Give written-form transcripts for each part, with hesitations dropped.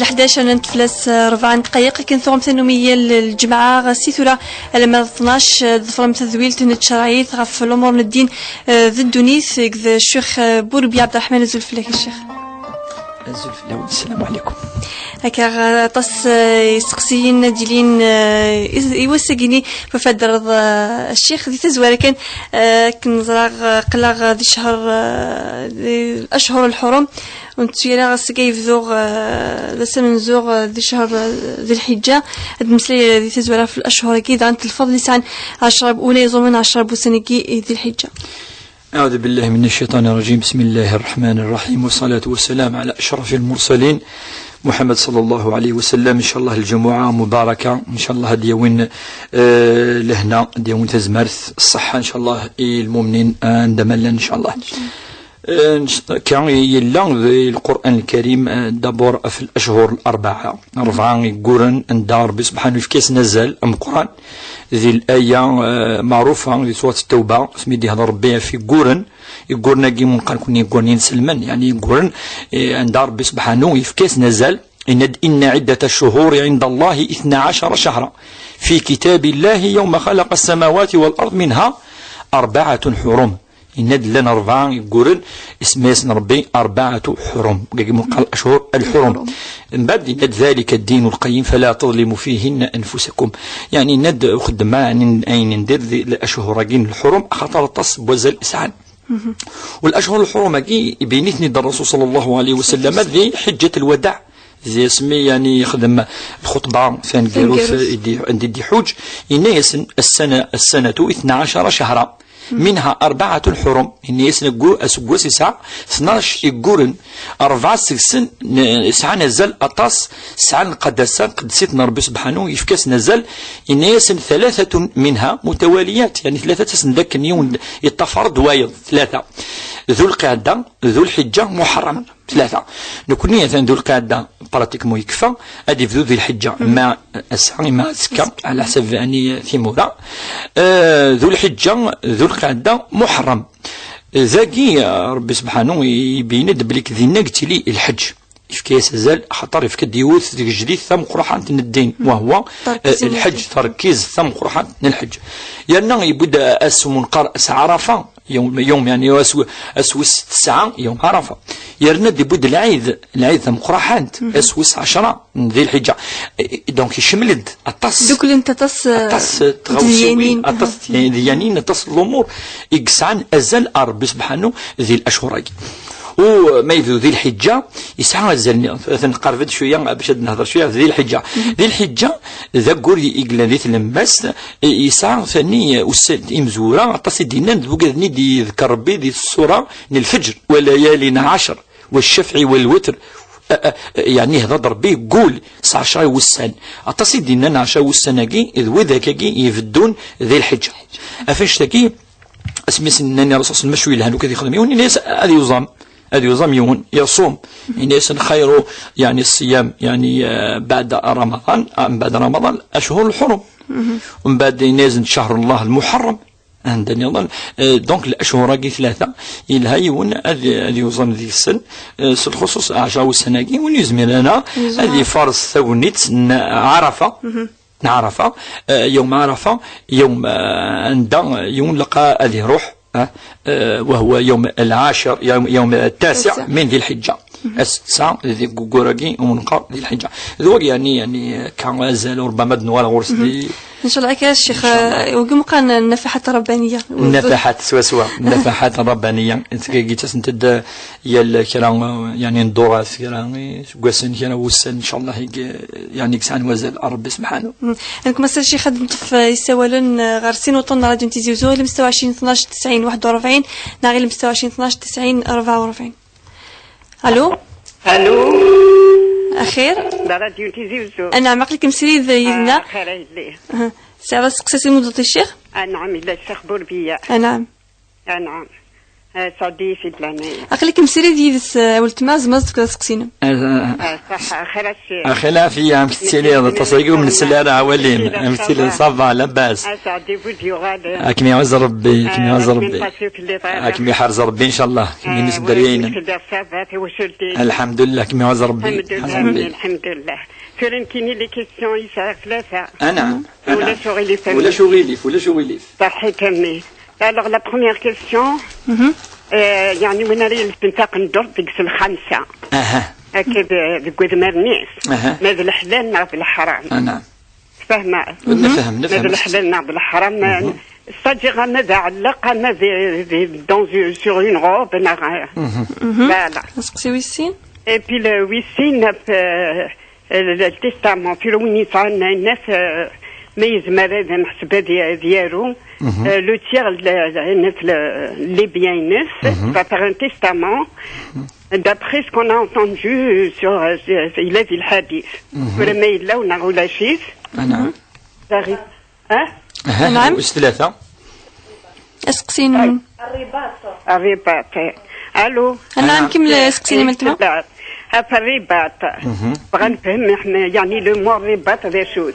11 نتفلس 4 دقائق كن ثوم ثنومية الجمعة سيثورة لما 12 ظفر متذويل تنتشرعيت غف الأمور الدين ذي الدونيث ذي الشيخ بوربي عبد الرحمن الزلفلك الشيخ الزلفلك. السلام عليكم. هكا طس يسقسيين ديلين يوسقيني ففدر الشيخ ذي تزوار كان كنزرع قلاغ ذي شهر الأشهر الحرم ونتيرا سكيف ذوغ لسمن زوغ ذي شهر ذي الحجة المسلية ذي تزوار في الأشهر أكيد عن الفضل لسان 10 أولى يظن 10 بوسنكي ذي الحجة. أعوذ بالله من الشيطان الرجيم. بسم الله الرحمن الرحيم والصلاة والسلام على أشرف المرسلين محمد صلى الله عليه وسلم. إن شاء الله الجمعة مباركة إن شاء الله ديوين لهنا ديوين تزمرث الصحة إن شاء الله المؤمنين عندما إن شاء الله كان يلا القرآن الكريم دبر في الأشهر الأربعة يقولن أن ربي سبحانه في كيس نزل القرآن ذي الآية معروفة في سورة التوبة سميدي هذا ربي في قرن يقولنا كي ممكن كوني يقولين سلمان يعني يقولن عند ربي سبحانه في كيس نزل إن عدة الشهور عند الله 12 شهرا في كتاب الله يوم خلق السماوات والأرض منها 4 حرم. إند لنا 4 يقولن اسم ربي 4 حرم قال أشهر الحرم. من بعد ند ذلك الدين القيم فلا تظلموا فيهن أنفسكم يعني ند خدمة أين ندير الأشهر الحرم خطر التصب وزل إسعان والأشهر الحرم بينتني الرسول صلى الله عليه وسلم ذي حجة الوداع زي اسمي يعني يخدم الخطبة فين قالوا عندي حج إن السنة 12 شهرا منها 4 حرم إن يسنقو أسقو ساعة 12 يقورن 4 سكسن ساعة نزل أطاس ساعة قدسان قدسيتنا ربي سبحانه يفكس نزل إن يسن 3 منها متواليات يعني 3 سن ذاك اليوم يتفرض دوايض 3 ذو القعدة ذو الحجة محرم 3 نكون ذو القعدة براتيك مو يكفى أدي في ذو الحجة ما أسعى ما سكا على حسب يعني ثمورة ذو الحجة ذو القعدة محرم ذاكي ربي سبحانه يبين بليك ذي نقتلي الحج كيس زال خطر في كديوث جديد ثم قرحان الدين وهو الحج تركيز ثم قرحان الحج يعني يبدا منقر عرفه يوم يعني اسوس 9 يوم عرفه يرند يبدا العيد ثم قرحان اسوس 10 ذي الحجه دونك يشملد الطس دوك انت تص تغوصين الطس يعني تص الامور يقسعن ازل ربي سبحانه ذي الاشهر وما يذو ذي الحجة يسعى زلني نقرب شوية باش نهضر شوية ذي الحجة ذي الحجة ذا قوري إقلا ذي تلمس يسعى ثاني إمزورة تصدينا ذوقني دي ذكر ربي ذي الصورة من الفجر وليالي 10 والشفع والوتر يعني هذا ربي قول 19 وسان تصدينا 10 وسانكي إذ وذاكي يفدون ذي الحجة أفاش تاكي اسمي سناني رصاص المشوي لهانو كذي يخدم يوني ناس هذه يوزام يوم يصوم الناس خير يعني الصيام يعني بعد رمضان أشهر الحرم ومن بعد نازل شهر الله المحرم عندنا يظن دونك الأشهر 3 إلها يون هذه يوزن ذي السن الخصوص 10 سنة ونزمن أنا هذه فرض ثونيت عرفة يوم عرفة يوم عند يوم لقى هذه روح وهو يوم 10 يوم 9 من ذي الحجة 9 ذي قوراقي ومنقر ذي الحجة ذوق يعني كان زال ربما دنوال غرس دي إن شاء الله يا شيخ وقم كان النفحات الربانية النفحات سوا النفحات الربانية انت جيت انت يا كلام يعني ندور كلام قاسن كنا وسن ان شاء الله يعني كسان وزال ربي سبحانه انكم مثلا شي خدمت في يسوالون غارسين وطن راديو تيزيوزو اللي مستوى 20 12 90 41 ناغي اللي مستوى 20 12 90 44 الو أخير راديو تيزيوزو أنا معقلك مسيري ذينا خير يديه سعبا سقساسي مدة الشيخ نعم إلا الشيخ بوربية نعم نعم سعدي سيد العناية. أقلك مسيري ديدس ولت ما زمزت كذا سقسينا. صح خلاص. أخلا في عم تسيلي تصيقوا من السلالة عوالين عم تسيلي صبا لباس. سعدي فيديو غالي. أكمي عز ربي أكمي عز ربي. أكمي حرز ربي إن شاء الله. أكمي نسب دريين. الحمد لله أكمي عز ربي. الحمد لله. كاينين لي كيسيون يسال ثلاثة. نعم. ولا شغلي فهمي. ولا شغلي. صحي تمي. Alors la première question. يعني وين راه البنتاق ندور ديك الخمسة. هكا بقول مرنيس. ماذا الحلال نعرف الحرام. نعم. فاهمة. نفهم. ماذا الحلال نعرف الحرام. C'est-à-dire ماذا علق ماذا dans sur une robe. Voilà. نسقسي ويسين. Et puis le ويسين le testament في وين يصعنا الناس ما يزمر هذا نحسب ديالو. Le tiers les biens va faire un testament d'après ce qu'on a entendu sur il a dit le hadith. ولما يلا ونقول شيء. نعم. نعم. وش ثلاثة؟ اسقسين. الرباط. الو. أنا نكمل اسقسيني ملتما. الرباط. بغا نفهم احنا يعني لو مو الرباط ذا شوز.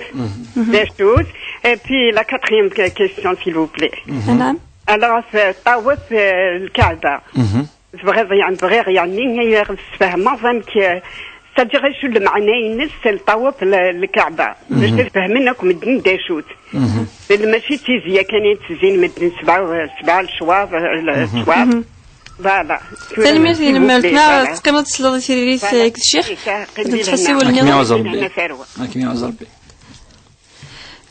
Et puis la quatrième question s'il vous plaît. نعم. Alors طاوف الكعبة. بغير يعني فهمه فهمك تجري شو المعنى ينس الطواف الكعبة باش تفهمناكم الدين داشوت ماشي تيزيا كانت تزين مدن سبعة الشواف فوالا سلمي لما قلنا تقيمة تصلي تيريريس الشيخ تحسي والنظام كيما ربي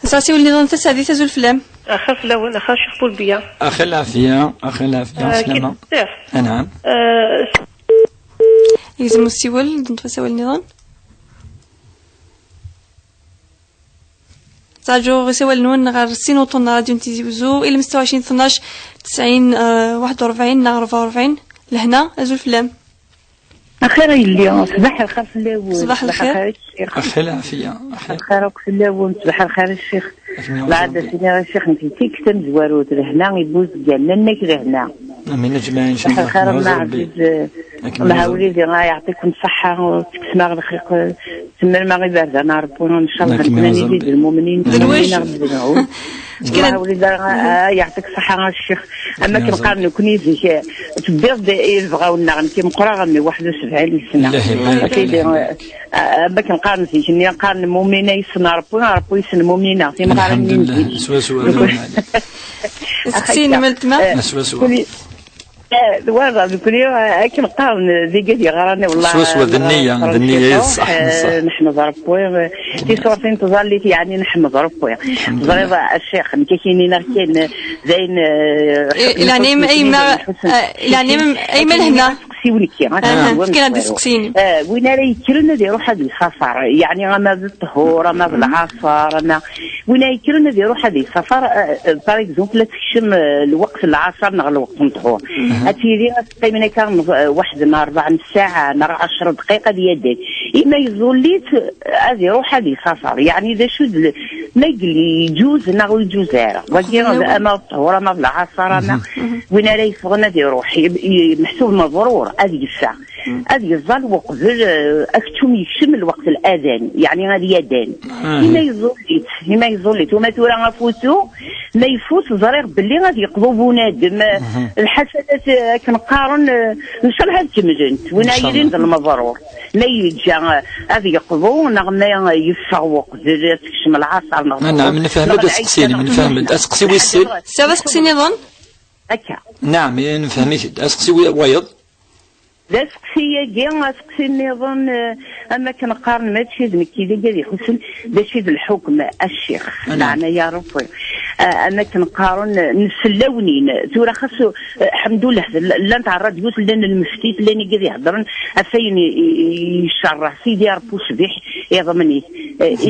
ساسي والنظام تسعدي تزول فلام أخاف الأول أخاف شيخ بولبيا أخي العافية سلامة. نعم. يلزم السيول نتفسوا النظام تاجو سوال نون غير سينوطون راديو نتيزيوزو إلى 26 12 90 41 44 لهنا أزول فلام. أخيرا اليوم صباح الخير في اللاون. صباح الخير. أخي العافية. الخير في اللاون. صباح الخير الشيخ. العادة سيدي الشيخ انت كيكتم زواروت لهنا يبوز ديالنا نك لهنا. امين اجمعين ان شاء الله. الخير الله عزيز الله وليدي الله يعطيكم الصحة وتكسما الخير تما المغرب بارده انا ربنا ان شاء الله نكون نزيد المؤمنين الله وليدي يعطيك الصحة الشيخ. اما كنبقى نكون يزيك تبيض يبغاونا كنقرا غني 71 سنة. سيدي اما كنبقى نزيك نقارن المؤمنين يسنا ربنا يسن المؤمنين الحمد لله. سوا اسقسيني ملتما الوضع بكل يوم كنقارن ذي قد يغراني والله سوا ذنية صح نحمد ربي في صورتين تظليت يعني نحمد ربي ضريضة الشيخ كاينين كاين زين يعني أي ما لهنا سيونيك كاين هاد سقسيني وين راه يكرنا ديرو حد السفر يعني غما بالطهور غما بالعصر غما وين يكرنا ديرو حد السفر باغ اكزومبل تكشم الوقت العصر نغ الوقت الطهور هاتيلي قيمنا كان واحد من 4 ساعة نرى 10 دقيقة ديال إما يزوليت هذه روح هذه سفر يعني إذا شو ما يجوز نغو يجوز هذا وكيرا أما الطهور أما بالعصر أما وين راه يفغنا دي روحي محسوب مضرور هذه الساعة هذه الظل وقبل أكتم يشم الوقت الأذان يعني هذه يدان إما يزوليت وما تورا غفوتو ما يفوت زرير باللي غادي يقضوا بنادم الحسنات كنقارن ان شاء الله تمجنت ونايرين المضرور ما يجي هذه يقضوا نغما يفوق تكشم العصر نعم نفهم هذا سقسيني نفهم اسقسي ويسيل سوا سقسيني ظن هكا نعم نفهميش اسقسي ويض لا سقسيه كاع سقسي النظام اما كنقارن ما تشي مكي ديالي خصن باش الحكم الشيخ معنا يا ربي انا كنقارن نسلاونين تورا خاصو الحمد لله لا نتاع الراديو لان المفتي اللي قاعد يهضرن فين يشرح سيدي ربو سبيح يضمني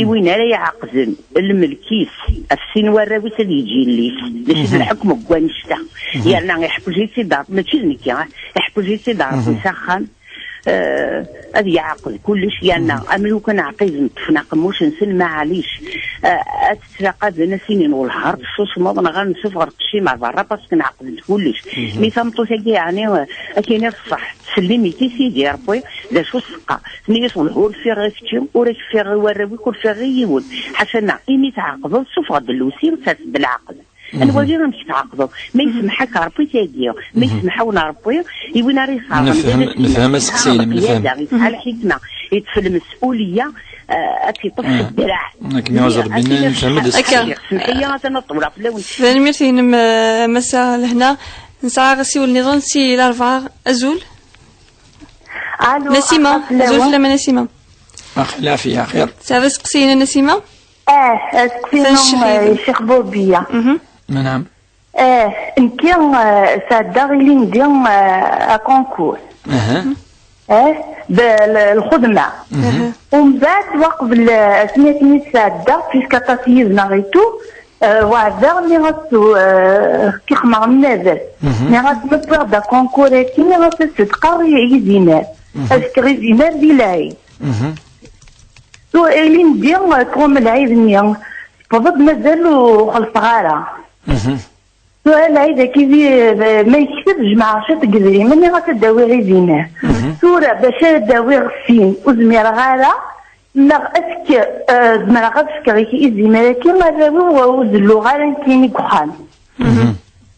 وين راه يعقزن الملكيس السين وراوي اللي يجي لي باش الحكم كوانشتا يعني يحبوا جيتي دار ماشي نكي يحبوا جيتي دار سخان هذه يعقل كلش يعني أملو كان عقيز نتفناق نسل معليش أتتلاقى بين سنين والحر شوش مضنا غنشوف غرقشي مع برا باسكو نعقل كلش مي فهمتو تاكي يعني كاين الصح تسلمي كي سيدي ربي لا شو السقا نيس والهول في غيفتي وريك في غيوراوي كل في غيود حسنا إني تعاقبوا شوف غد اللوسي بالعقل الوالدين راهم يتعاقبوا ما يسمحك ربي تاكيو ما يسمحونا ربي يوينا ريخا نفهم السقسيله نفهم على الحكمه يتفل المسؤوليه تيطف الدراع كما يعذر بنا نفهم السقسيه سمحيه انا طولة في اللون فالميرتين مساء لهنا نسعى غسي والنظام سي الاربعه ازول نسيمه ازول فلما نسيمه لا فيها خير سافا سقسينا نسيمه سقسينا الشيخ بوبيه نعم نكي سادا غيلي ندير كونكور بالخدمه ومن بعد وقبل سميتني ساده فيسكا تاتيزنا غيتو وعدا مي غاسو كي خمر منازل مي غاس مبر دا كونكوراتي مي غاس تتقار يزينار اسك غيزينار ديلاي تو اللي ندير كوم العيد نيا فضد مازال وخلص غالا سؤال عيدا كيفي ما يكتب جماعة شات قدري مني غتداوي غيزيناه سورة باش داوي غسين وزمير غالا لا اسك زمير غاسك غيكي الزمير كي غاراوي وزلو غالا كيني كخان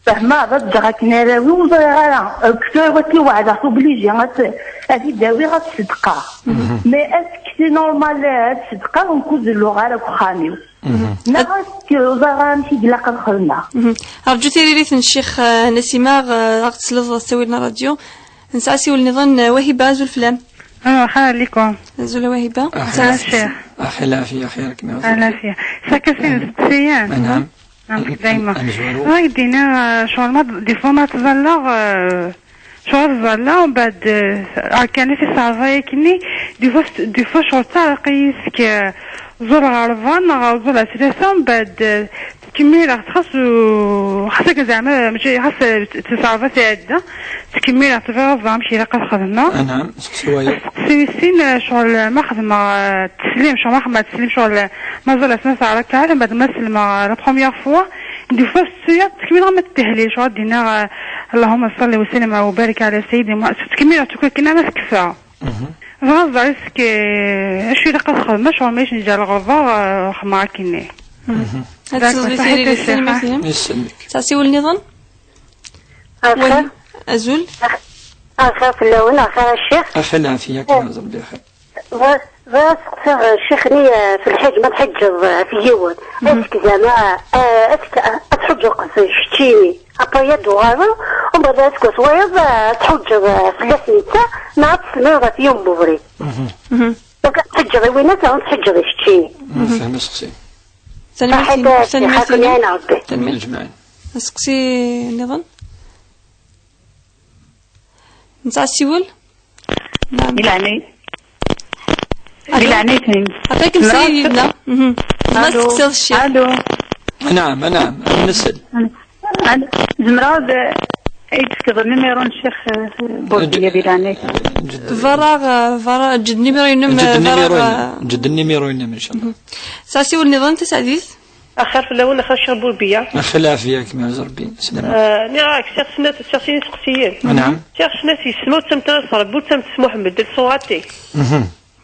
فهما ضد غاكنا راوي وغالا كثر وكي وعدا توبليجي هادي داوي غتصدقا مي اسك سي نورمال تصدقا ونكون زلو غالا كخانيو نغاسك وزغامشي دلاك الخلنا أرجو تيريث الشيخ نسيمة غتسلط سوينا راديو نسعى سيول النظام وهبة زول فلام مرحبا لكم زول وهبة أهلا الشيخ أخي العافية خيرك العافية ساكسين ستيان نعم دايما راهي دينا شغل ما دي فوا ما تظلغ شغل ظلا ومن بعد كان في صافاي كني دي فوا شغل تاع قيسك زور غرفان أو زور أساسا بعد تكمل راح تخص خاصك زعما ماشي خاص تصرفات عدة تكمل راح تفرغ ماشي لاقا خدمة. نعم شوية. سين شغل ما خدمة تسليم شغل ما خدمة تسليم شغل ما زال أسماء على كعلم بعد ما سلم لا بروميير فوا دي فوا السيا تكمل غير ما التهليل شغل دينا اللهم صل وسلم وبارك على سيدنا تكمل راح تكون كنا ما تكفى. غاز ريسك اش يلقى خدمه شغل ماشي نجي الغرفه خمار كيني هذا سيري السلام يسلمك ساسي والنظام اخر ازول اخر في اللون اخر الشيخ اخي العافيه كما زرب بخير غاس شيخني في الحج ما تحجز في يوم اسك زعما اسك تحجز شتيني أبايا دوغانا ومن بعد اسكو صويب تحجز ثلاثة مع تسمير في يوم بوفري تحجز وينك تحجز شتيني فهم سقسي سلمي الجماعي سقسي النظام نسعى السيول نعم بالعنيتين عطيك مسيري يبنا ما تقصد الشيخ الو نعم نسأل زمراد يتكبر نميرو الشيخ بوردية بالعنيت فراغ جد نميرو ينم جد النميرو ينم إن شاء الله ساسي والنظام تسعديث أخر في الأول أخر شيخ بوربية أخي العافية كما زربي سلام نراك شيخ سنة الشخصيين سقسيين نعم شيخ سنة يسمو تمتنا صربو تمت محمد الصواتي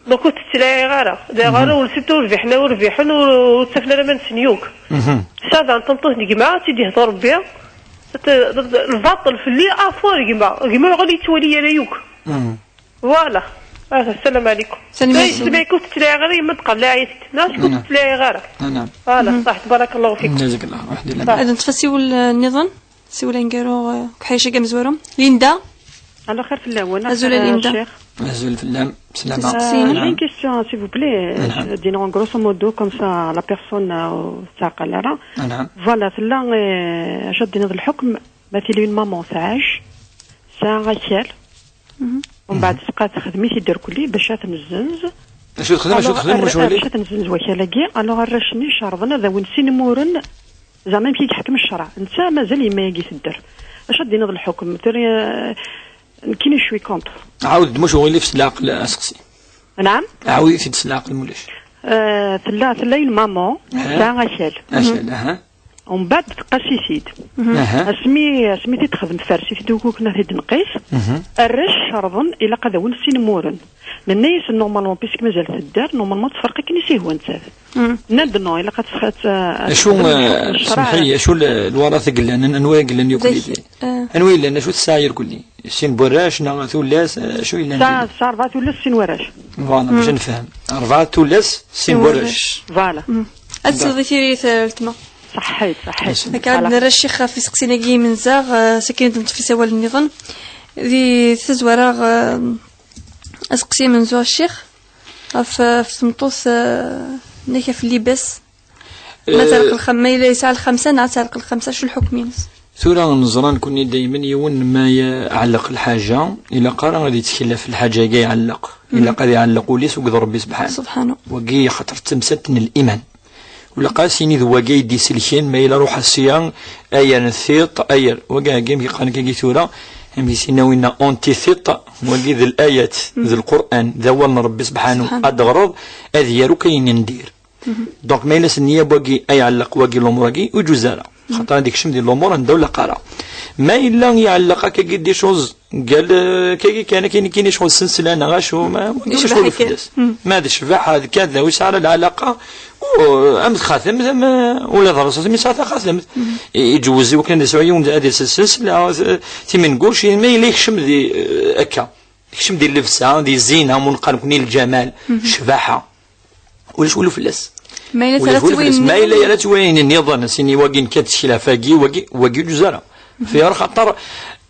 دوكو تتلاقي غارة غارة ولسيتو وربحنا وربحنا وتسفنا لما نسنيوك سادا نطنطوه نجمع سيدي هضر بيا الباطل في اللي عفوا جماعة غادي تولي ريوك فوالا السلام عليكم سمعكم تتلاقي غارة منطقة لا عيست ناس كنت تتلاقي غارة نعم فوالا صح تبارك الله فيكم جزاك الله وحدي الله هذا نتفسيو النظام سيولا نقارو كحيشة كمزورم ليندا على خير في الله أزول ليندا أزول في الله سلامة j'ai une question s'il vous plaît disons grosso modo comme ça la personne ساقة لها voilà celle-là شد نض الحكم مثلا ماما ساعش ساعة غسال ومن بعد سقات خدمي تيدير كلي باش تنزنز شو تخدم واش ولي باش تنزنز وكالاكي الوغ راشني شربنا ذا ونسين مورن زعما يمشي يحكم الشرع انت مازال ما يجي تدير اش دي نض الحكم كاين شوي كونتر. عاود مش هو اللي في سلاق اسقسي. نعم عاودي في سلاق المولاش. ثلا المامون ساعة اشال. ومن بعد تقاسي سيد اسمي تخدم فرشي في دوكو كنا في نقيس الرش شربن الى قد ونسين مورن الناس نورمالمون بيسك مازال تدار نورمالمون تفرقي كي نسيه هو نتاف ندنو الى قد سخات شو سمحي شو الوراثه قلنا انواع قلنا يقول انواع لنا شو الساير كلي سين براش نغ ثلاث شو لنا صار ثلاث سين وراش فوالا باش نفهم 4 ثلاث سين براش فوالا الصوتي ثالثما صحيت كان الشيخ في سقسيناكي من زاغ سكينة في سوال النظام ذي تزوراغ اسقسي من زو الشيخ في سمطوس نيكا في اللباس مثلا ما يسعى الخمسة نعترق الخمسة شو الحكم ينس ثورة نظران كوني دايما يون ما يعلق الحاجة إلا قرا غادي يتكلف الحاجة كاع يعلق إلا قد يعلق وليس وقد ربي سبحانه وكي خاطر تمسات الإيمان ولا قاسيني ذو جاي دي سلكين ما إلى روح الصيام أيا نثيط أيا وجا جيم يقال كي ثورة هم يسيناوينا أنتي ثيط وجي ذي الآيات ذي القرآن ذا ولنا ربي سبحانه أدغرض أذي يروكين ندير دونك ما إلى سنية بوجي أي علق وجي الأمور وجزارة خاطر هذيك شم ديال الأمور ندولة قارة ما إلا يعلق كي دي شوز قال كي كاين شغل سلسلة أنا غاشو ما شغل فلوس ما هذا الشفاح هذا كذا وش على العلاقة أم خاتم ولا ضرس من ساعة خاتم يجوزي وكان يسوي يوم هذه السلسلة تمن قوش ما يليكشم ذي أكا يكشم ذي اللبسة ذي الزينة منقلب كني الجمال شفاحة ولا شغل فلوس ما إلا ثلاث ما إلا ثلاث وين النظام سيني واقين كتشيلا فاقي واقي جزارة في خطر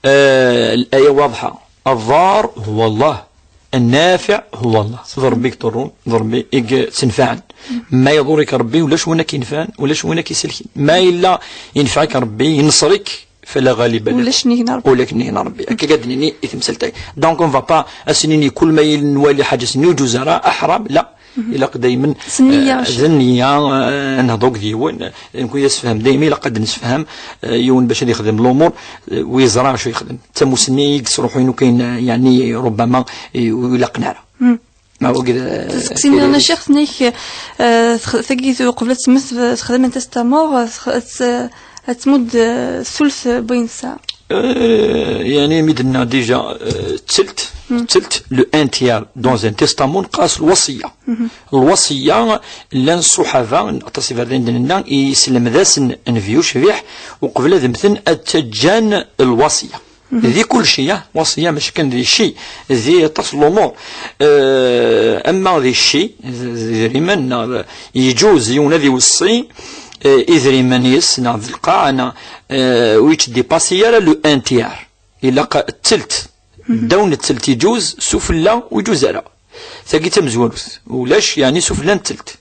الآية واضحة الضار هو الله النافع هو الله ضربيك ترون ضربي تنفعن ما يضرك ربي ولاش وينك ينفعن ولاش وينك يسلكين ما إلا ينفعك ربي ينصرك فلا غالب لك ولكن هنا ربي كقد ني يتمثلتك دونك اون فا با اسنيني كل ما ينوالي حاجه سنيو جزرة احرام لا إلا دايما زنية نهضوك ديون نكون يسفهم دايما إلا قد نسفهم يون باش يخدم الأمور ويزرع شو يخدم تموسني يقص روحو إنه كاين يعني ربما يلقنا ما هو كذا تسقسيني أنا شيخ ثنيك ثقيت قبل تمث تخدم أنت ستامور تمد ثلث بين ساعة يعني مدنا ديجا تلت لو ان تيار دون ان تيستامون قاس الوصيه لان الصحابه التصفير عندنا يسلم ذاس نفيو شبيح وقبل ذا مثل التجان الوصيه ذي كل شيء وصيه مش كان ذي شيء ذي تصل الامور اما ذي الشيء ذي من يجوز ينادي وصي إذا من يسنا ذي القاعنا ويش دي باسيارة لو انتيار إلا التلت دون التلت يجوز سفلا ويجوز لا ثقي تمزولوث ولاش يعني سفلا التلت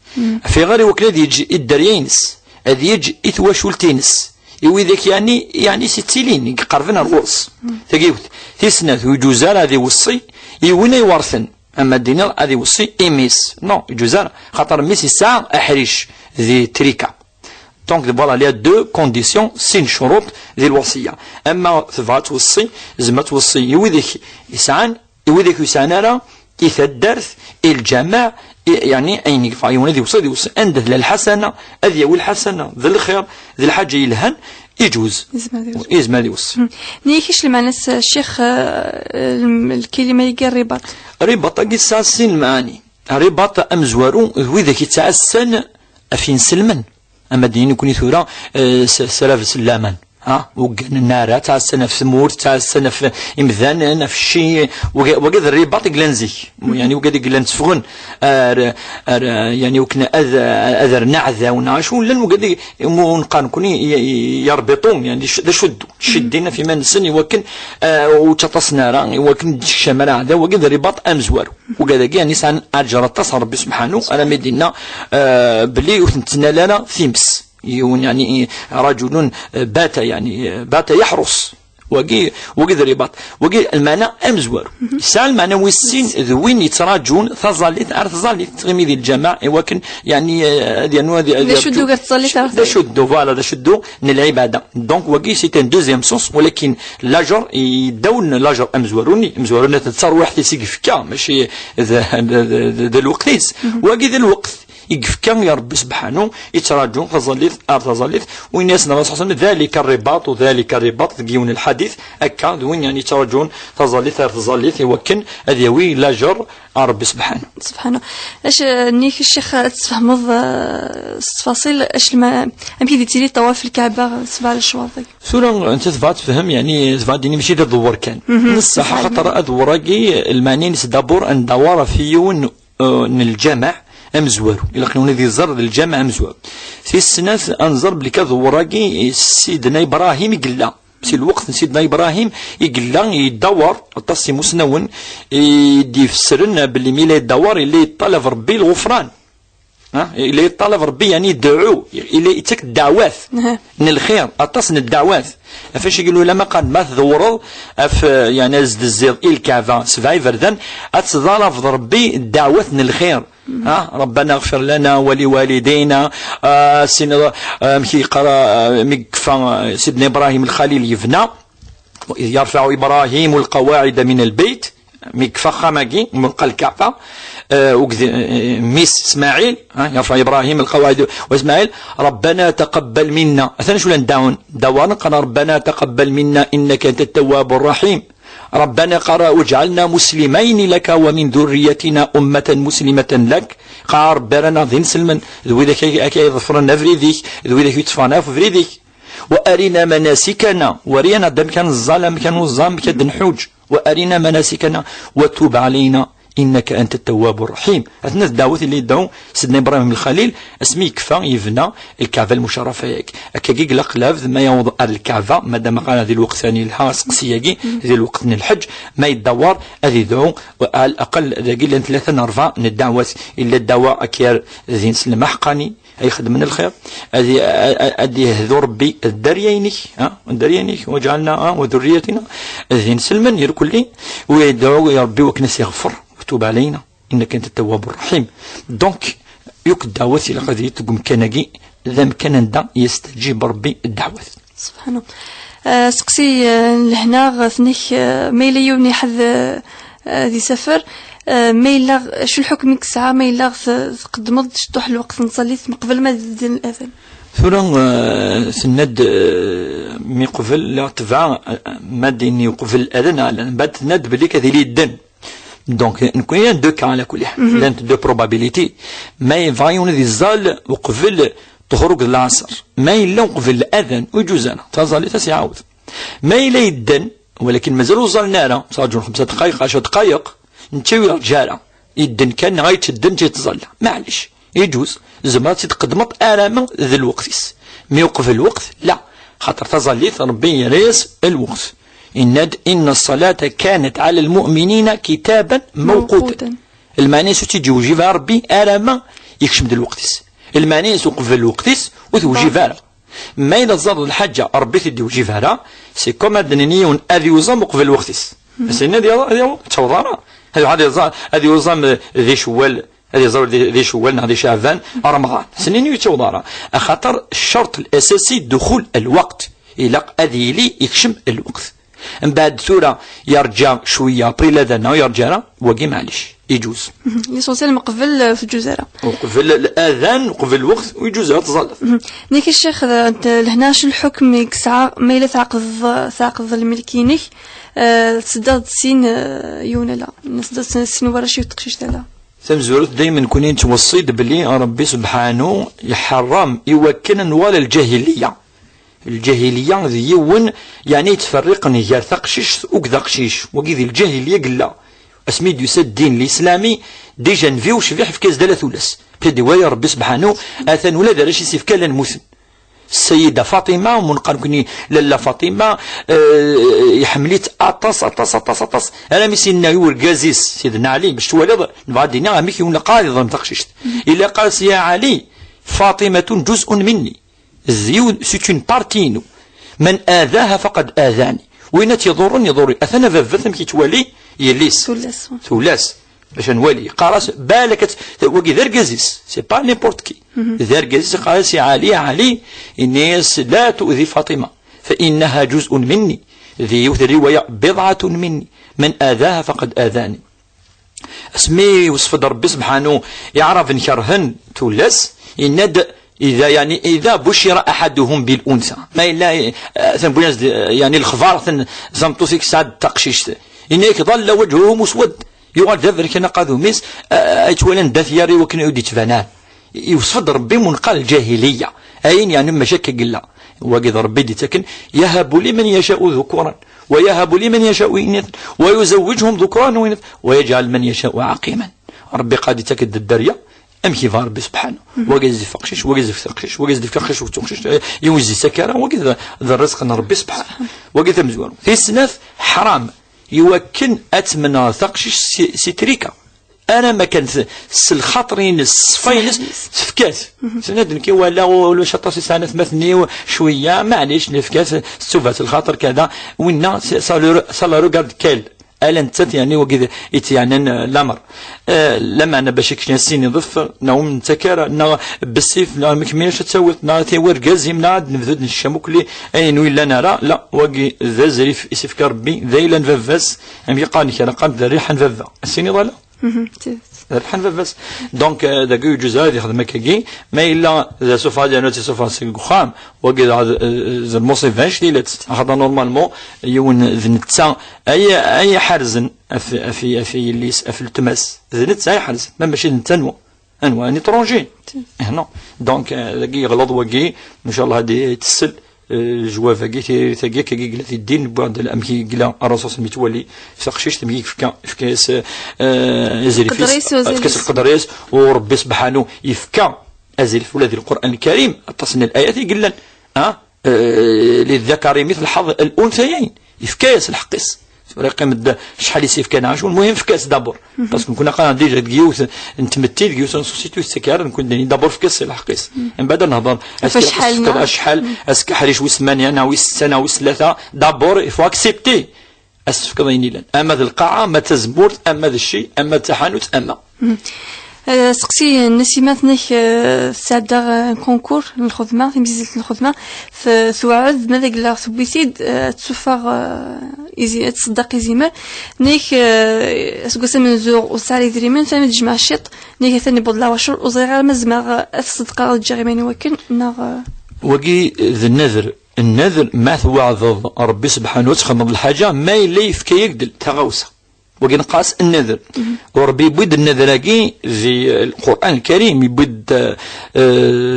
في غير وكلا يجي الدريينس هذي يجي إثواشولتينس يوي ذاك يعني ستيلين قربنا الغرس ثقيوث تسنث ويجوز لا هذي وصي يوينا يورثن أما الدينار هذي وصي إميس نو يجوز لا خاطر ميس الساعة أحريش ذي تريكا دونك فوالا ليا دو كونديسيون سين شروط ديال الوصيه اما تبغى توصي زعما توصي يوذيك يسعان يوذيك يسعان راه يثدرث الجماع يعني اين يفايون هذه يوصي عنده للحسنه هذه والحسنه ذي الخير ذي الحاجه يلهن يجوز يزما يوصي نيكيش المعنى الشيخ الكلمه يقال رباط قصه سين المعاني رباط امزوارو وذاك يتعسن افين سلمن أما دين يكون ثورة سلاف سلاما وقن النار تاع السنة في ثمور تاع السنة في إمذان في الشيء وقد الرباط يقلنزي يعني وقد يقلن تفغن يعني وكنا أذر نعذا ونعشون لن وقد نقان كوني يربطون يعني شدنا في من السن وكن وتتصنا راه وكن الشمال هذا وقد الرباط أمزوار وقد يعني سان أجر التصر ربي سبحانه على مدينة بلي وثنتنا لنا ثيمس يعني رجل بات يحرس وقي الرباط وقي المعنى امزوار سال المعنى ويسين ذوين يتراجون تظليت ارتظليت تغمي ذي الجماعه ولكن يعني هذه شدو كتظليت دا شدو فوالا دا شدو من العباده دونك وقي سي ان دوزيام سونس ولكن لاجر يدون لاجر امزوروني تتصار واحد يسيقفكا ماشي ذا الوقت وقي ذا الوقت يقفكا يا ربي سبحانه يتراجون تظليت وين يسنا صحيح ذلك الرباط وذلك الرباط ديون الحديث هكا وين يعني يتراجون تظليت يوكن هذا لاجر ربي سبحانه اش نيك الشيخ تفهموا التفاصيل اش ما امكي ديتي لي طواف الكعبه سبع الشواطئ سورة انت تفهم يعني تفاديني ماشي دور كان الصح خاطر ادوراكي المعنيين دابور ان دوار فيون الجمع امزوار الى قانون ذي زر الجامع امزوار في السنه انظر بلي كذوراكي سيدنا ابراهيم يقلا في الوقت سيدنا ابراهيم يقلا يدور التصي مسنون يدي فسرنا باللي ميلا يدور اللي يطلب ربي الغفران اللي يطلب ربي يعني يدعو اللي يتك الدعوات من الخير اتصن الدعوات فاش يقولوا لما قد ما تدوروا يعني زد الزير الكعبه سبعي فردان اتظلف ربي الدعوات من الخير ربنا اغفر لنا ولوالدينا سين مكي قرا مكفى سيدنا ابراهيم الخليل يفنى يرفع ابراهيم القواعد من البيت مكفى خماكي من الكعبه ميس اسماعيل يرفع ابراهيم القواعد واسماعيل ربنا تقبل منا اثنى شو نداون دوان قال ربنا تقبل منا انك انت التواب الرحيم ربنا قرأ واجعلنا مسلمين لك ومن ذريتنا أمة مسلمة لك قار برنا ذين سلمن ذوي ذاك يظفرنا فريديك ذوي ذاك يطفانا فريديك وأرنا مناسكنا ورينا دم كان الظالم كان الظالم كان نحوج وأرنا مناسكنا وتوب علينا إنك أنت التواب الرحيم. أثناء الدعوة اللي يدعو سيدنا إبراهيم الخليل اسمي كفى يفنى الكعبة المشرفة ياك أكاكيك لقلاف ما يوضع الكعبة مادام قال هذه الوقت ثاني لها سقسياكي هذه الوقت من الحج ما يدور هذه يدعو وعلى الأقل ذاكي 3 4 من الدعوات إلا الدعوة أكير ذي نسلم حقاني يخدم من الخير هذه هذو ربي الدريينك الدريينك وجعلنا وذريتنا ذي نسلمن يركلي ويدعو يا ربي وكنس يغفر توب علينا انك انت التواب الرحيم. دونك يوك الدعوة الى قضية تقوم كناكي ذا كان دا يستجيب ربي الدعوة سبحانه. سقسي لهنا ثنيك ميلا يوني حد ذي سفر ميلا شو الحكم ساعة ميلا تقدمت تشطح الوقت نصلي قبل ما تزين الاذان ثورا سند مي قبل لا تبع ما ديني قبل الاذان بعد تند بلي كذي لي الدن دونك نكون دو كان على كل حال لانت دو بروبابيليتي ما يفايون ذي الزال وقبل تخرج العصر ما يلا قبل الاذان ويجوزنا تظل تسعود ما يلا يدن ولكن مازالوا وصل نارا صاجون 5 دقائق 10 دقائق نتشوي رجاله يدن كان غايه الدن تتظل معليش يجوز زعما تقدمت ارام ذا الوقت ما يوقف الوقت لا خاطر تظل ربي يريس الوقت إن الصلاة كانت على المؤمنين كتابا موقوتا المعنى تيجي وجيفها ربي أراما يكشم ديال الوقت المعنى توقف الوقت وتوجيفها ما إذا زاد الحاجة ربي تدي وجيفها سي كوم أدنيون أذي يوزم وقف الوقت سينا ديال توضارا هذا يوزم ذي شوال هذه زور ذي شوال هذه شعبان رمضان سنين يتوضارا خاطر الشرط الأساسي دخول الوقت إلى أذي لي يكشم الوقت من بعد ثورة يرجع شوية بريلا دانا ويرجع وقي معليش يجوز يسوسيل قبل في الجزيرة وقبل الأذان وقبل الوقت ويجوز تظل نيك الشيخ انت لهنا شو الحكم يكسع ما إلا ثاقظ الملكيني تسدد سين يونا لا تسدد سين ورا شي تقشيش لا تمزورت دايما كونين توصيد بلي ربي سبحانه يحرم يوكلن ولا الجاهلية الجاهلية ذي يون يعني تفرقني جار ثقشيش وكذا قشيش وكذي الجاهلية قلا اسمي ديوسا الدين الإسلامي ديجا نفيو شفيح في كاس دالة ثلاث بتدي ويا ربي سبحانه أثن ولا دارش يسيف كالا نموثن السيدة فاطمة ومنقال كوني لالا فاطمة يحمليت أطاس أنا مسينا يور قازيس سيدنا علي باش توالد نبغى ميكي ولا قاضي ضم تقشيش إلا قال يا علي فاطمة جزء مني الزيود سيت اون بارتي من آذاها فقد آذاني وين تيضرني اثنا فافثم كي توالي يليس ثلاث باش نولي قراص بالك وكي ذرقزيس سي با نيبورت كي ذرقزيس قراص علي الناس لا تؤذي فاطمة فإنها جزء مني ذي الرواية بضعة مني من آذاها فقد آذاني اسمي وصف ربي سبحانه يعرف نكرهن تولس يند إذا بشر أحدهم بالأنثى ما إلا يعني الخبار زمطو فيك سعد تقشيش إنك ظل وجهه مسود يقعد ذبر كنا قاذو ميس أتولن دثياري وكنا يودي تفنان يوصف ربي منقال الجاهلية أين يعني مشاكل قلا وقد ربي دي تكن يهب لمن يشاء ذكورا ويهب لمن يشاء إناثا ويزوجهم ذكرانا وإناثا ويجعل من يشاء عقيما ربي قاد تكد الدريا أم كيف ربي سبحانه وقد فقشش وقد فقشش وقد فقشش وتقشش يوزي سكارة وقد ذا الرزق ربي سبحانه وقد مزوار في السناف حرام يوكن أتمنى ثقشش ستريكا أنا ما كان الخاطرين الصفينس تفكات سندن كي ولا شطاس سنة مثني شوية معليش نفكات سوفات الخاطر كذا وإنا صار رجال كيل ألا أنت يعني وكذا يعني الأمر لما أنا بشكل سيني ضف نوم نتكرر نا بالسيف نا مكملش تسوي نا تيور جازم نا نفذد الشموك لي أين ولا نرى لا وقي ذا زريف يسفك ربي ذيلا ففاس أم يقاني كان قام ذريحا ففا السيني ضلا الحين بس دونك داك الجزء هذه خدمه كي ما الا ذا سوف هذا نوتي سوف سيغخام وقد ذا المصيف اش ديلت هذا نورمالمون يون ذنتا اي حرزن في الليس في التماس ذنت اي حرز ما ماشي نتنو انوا نيترونجي هنا دونك داك يغلط وكي ان شاء الله هذه تسل الجوافه كي ثقيا كي قلت الدين بعد الامكي قلا الرصاص المتولي فقشيش تميك في كاس ازريفيس في كاس القدريس وربي سبحانه يفكا ازريف ولاد القران الكريم اتصلنا الايات يقول للذكر مثل حظ الانثيين يفكاس الحقيس رقم شحال يسيف كان عاش المهم في كاس دابور باسكو كنا قاعدين ديجا ديوث نتمتي ديوث سوسيتو السكر نكون داني دابور في كاس الحقيس من بعد نهضر شحال اسك حريش ويس 8 انا ويس سنه ويس 3 دابور يفو اكسبتي اسفكضيني لان اما ذا القاعه ما تزمورت اما ذا الشيء اما التحانت اما سقسي نسيماتني سادا كونكور الخدمه في مزيزه الخدمه في ثوعد ماذا قال ثبيتيد تسفر إزي تصدق إزيمة نيك أسقسم من زوج وسعر دريمين ثاني تجمع الشط نيك ثاني بدلا وشر وصغير مزمع الصدق الجريمين وكن وقي ذا النذر ما ثوعد ربي سبحانه وتعالى الحاجة ما يلي في كيقدل تغوصه وقي نقاس النذر وربي يبد النذراكي في القرآن الكريم يبد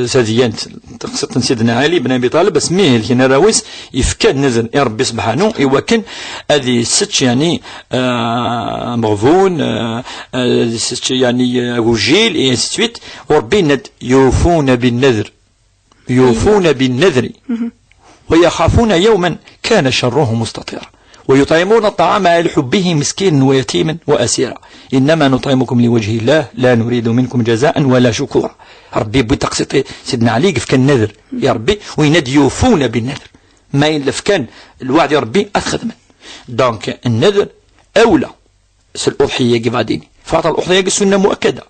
ساديانت تقصد سيدنا علي بن أبي طالب اسميه الكنا راويس يفكى النذر يا ربي سبحانه يوكن هذه ست يعني مغفون هذه ست يعني وجيل اي سويت وربي ند يوفون بالنذر ويخافون يوما كان شره مستطيرا ويطعمون الطعام على حبه مسكين ويتيما وأسيرا إنما نطعمكم لوجه الله لا نريد منكم جزاء ولا شكورا ربي بتقسيط سيدنا علي قف كان نذر يا ربي ويند يوفون بالنذر ما يلف كان الوعد يا ربي أخذ من دونك النذر أولى الأضحية قباديني فاطر الأضحية السنة مؤكدة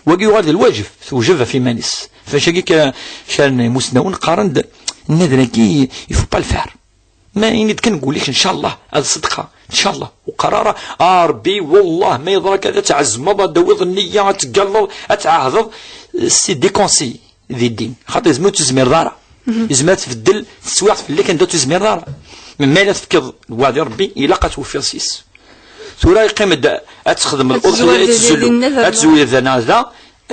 وقي يغاد الواجب توجب في مانيس فشاكي شان مسنون قارن النذر كي يفوق الفعر ما يعني كنقول لك ان شاء الله هذا صدقه ان شاء الله وقراره ربي والله ما يضرك هذا تعزمض دوض النيه تقلل تعهض سي دي كونسي ذي الدين خاطر زمو تزمير دارا زمات في الدل تسويق في اللي كان دو تزمير دارا من ما لا تفكر وعد ربي الا توفي سيس ثورا يقيم تخدم الاضحيه تزوي الذنازه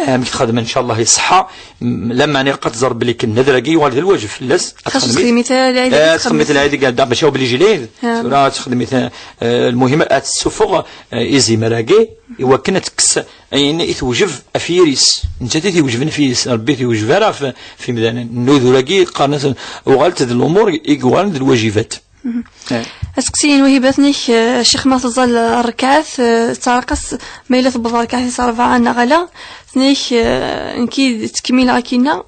تخدم ان شاء الله يصحى لما نلقى تزرب لك النذرقي والد الواجب فلاس تخدمي مثال تخدمي مثل هذه قال باش هو بالجليد راه تخدمي مثل المهم السفغ ايزي مراقي وكنا تكس يعني يتوجب افيريس انت تيوجبنا في ربي تيوجب راه في ميدان النذرقي قارنه وغلت الامور يقوال الواجبات اسقسين وهبتني الشيخ ما تظل الركعات تارقص ما الا تبض الركعات صار عنا غلا نيك نكيد تكميل عكينا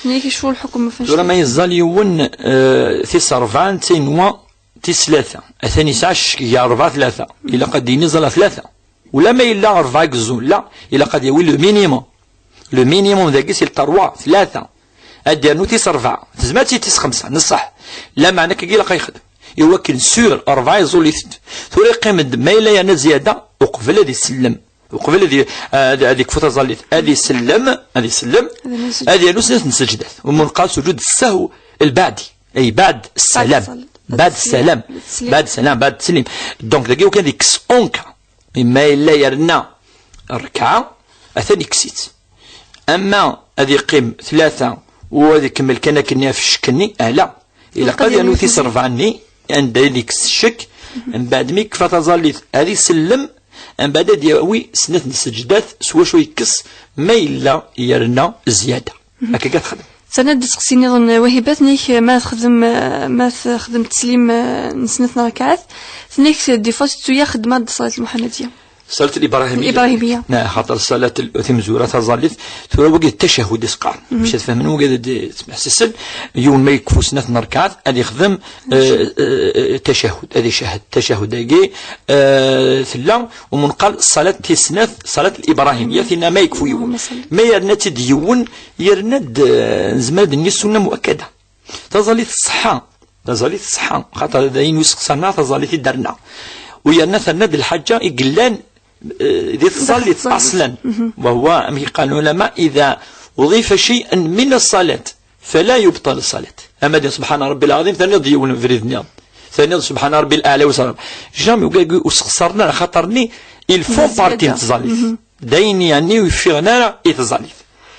نيك شو الحكم فاش ما يزال يون في صرفان تنوا تيس 3 أثاني ساعة يا 4 3 إلا قد ينزل 3 ولا ما إلا 4 قزون لا إلا قد يولي لو مينيموم ذاك سي 3 أدير تيس 4 تزماتي تيس 5 نصح لا معنى كي لا يخدم يوكل سور 4 يزول ثوري قيمة ما إلا يعني زيادة وقبل هذه السلم وقبل هذيك فوتا زاليت هذه سلم هذه نوس نسجدات ومنقال سجود السهو البعدي أي بعد السلام بعد السلام دونك داكي وكان ديك اونكا ما إلا يرنا الركعة أثاني كسيت أما هذه قيم 3 وهذه كمل كان كنيا في الشكني لا إلا قد ينوثي صرفعني عند ديك الشك من بعد ميك فتظليت هذه سلم من بعد دياوي سنة السجدات سوا شوي كس ما إلا يرنا زيادة هكا كتخدم سند تقسيني ظن وهبتني ما خدم تسليم نسنة ركعات ثنيك ديفوس تويا خدمة الصلاة المحمدية الصلاة الإبراهيمية نعم خاطر الصلاة الأثيمزورة تظلت ثورة وقت التشهد يسقع باش تفهمون وقت تسمع السلسل يوم ما يكفو سنة ركعات هذا يخدم تشهد هذا يشهد تشهد هاكي ثلا ومنقال الصلاة تسنة صلاة الإبراهيمية ثنا ما يكفو يوم ما يرنا تديون يرنا زماد السنة مؤكدة تظلت الصحة خاطر هذا ينسقسنا تظلت درنا ويرنا ثنا الحجة يقلان ذي تصلي أصلا وهو قال العلماء إذا أضيف شيئا من الصلاة فلا يبطل الصلاة أما سبحان ربي العظيم ثاني ضيون فريدني ثاني سبحان ربي الأعلى وسلام جامي وسخسرنا خاطرني الفون بارتي تزاليف داين يعني ويفيغنا يتزاليف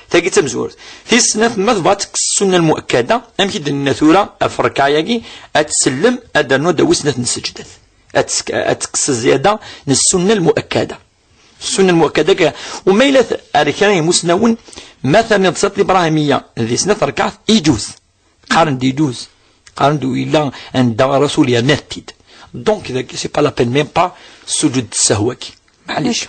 تاكي تمزور في السنة مذبات السنة المؤكدة أم كي دنا ثورة أفركا ياكي أتسلم أدرنو دوسنة السجدات أتكس زيادة السنة المؤكدة وما إلا أركاني مسنون مثلا الصلاة الإبراهيمية ذي سنة ركعات يجوز قارن دو إلا عند رسول ينتد دونك إذا سي با لابين ميم با سجود السهوكي معليش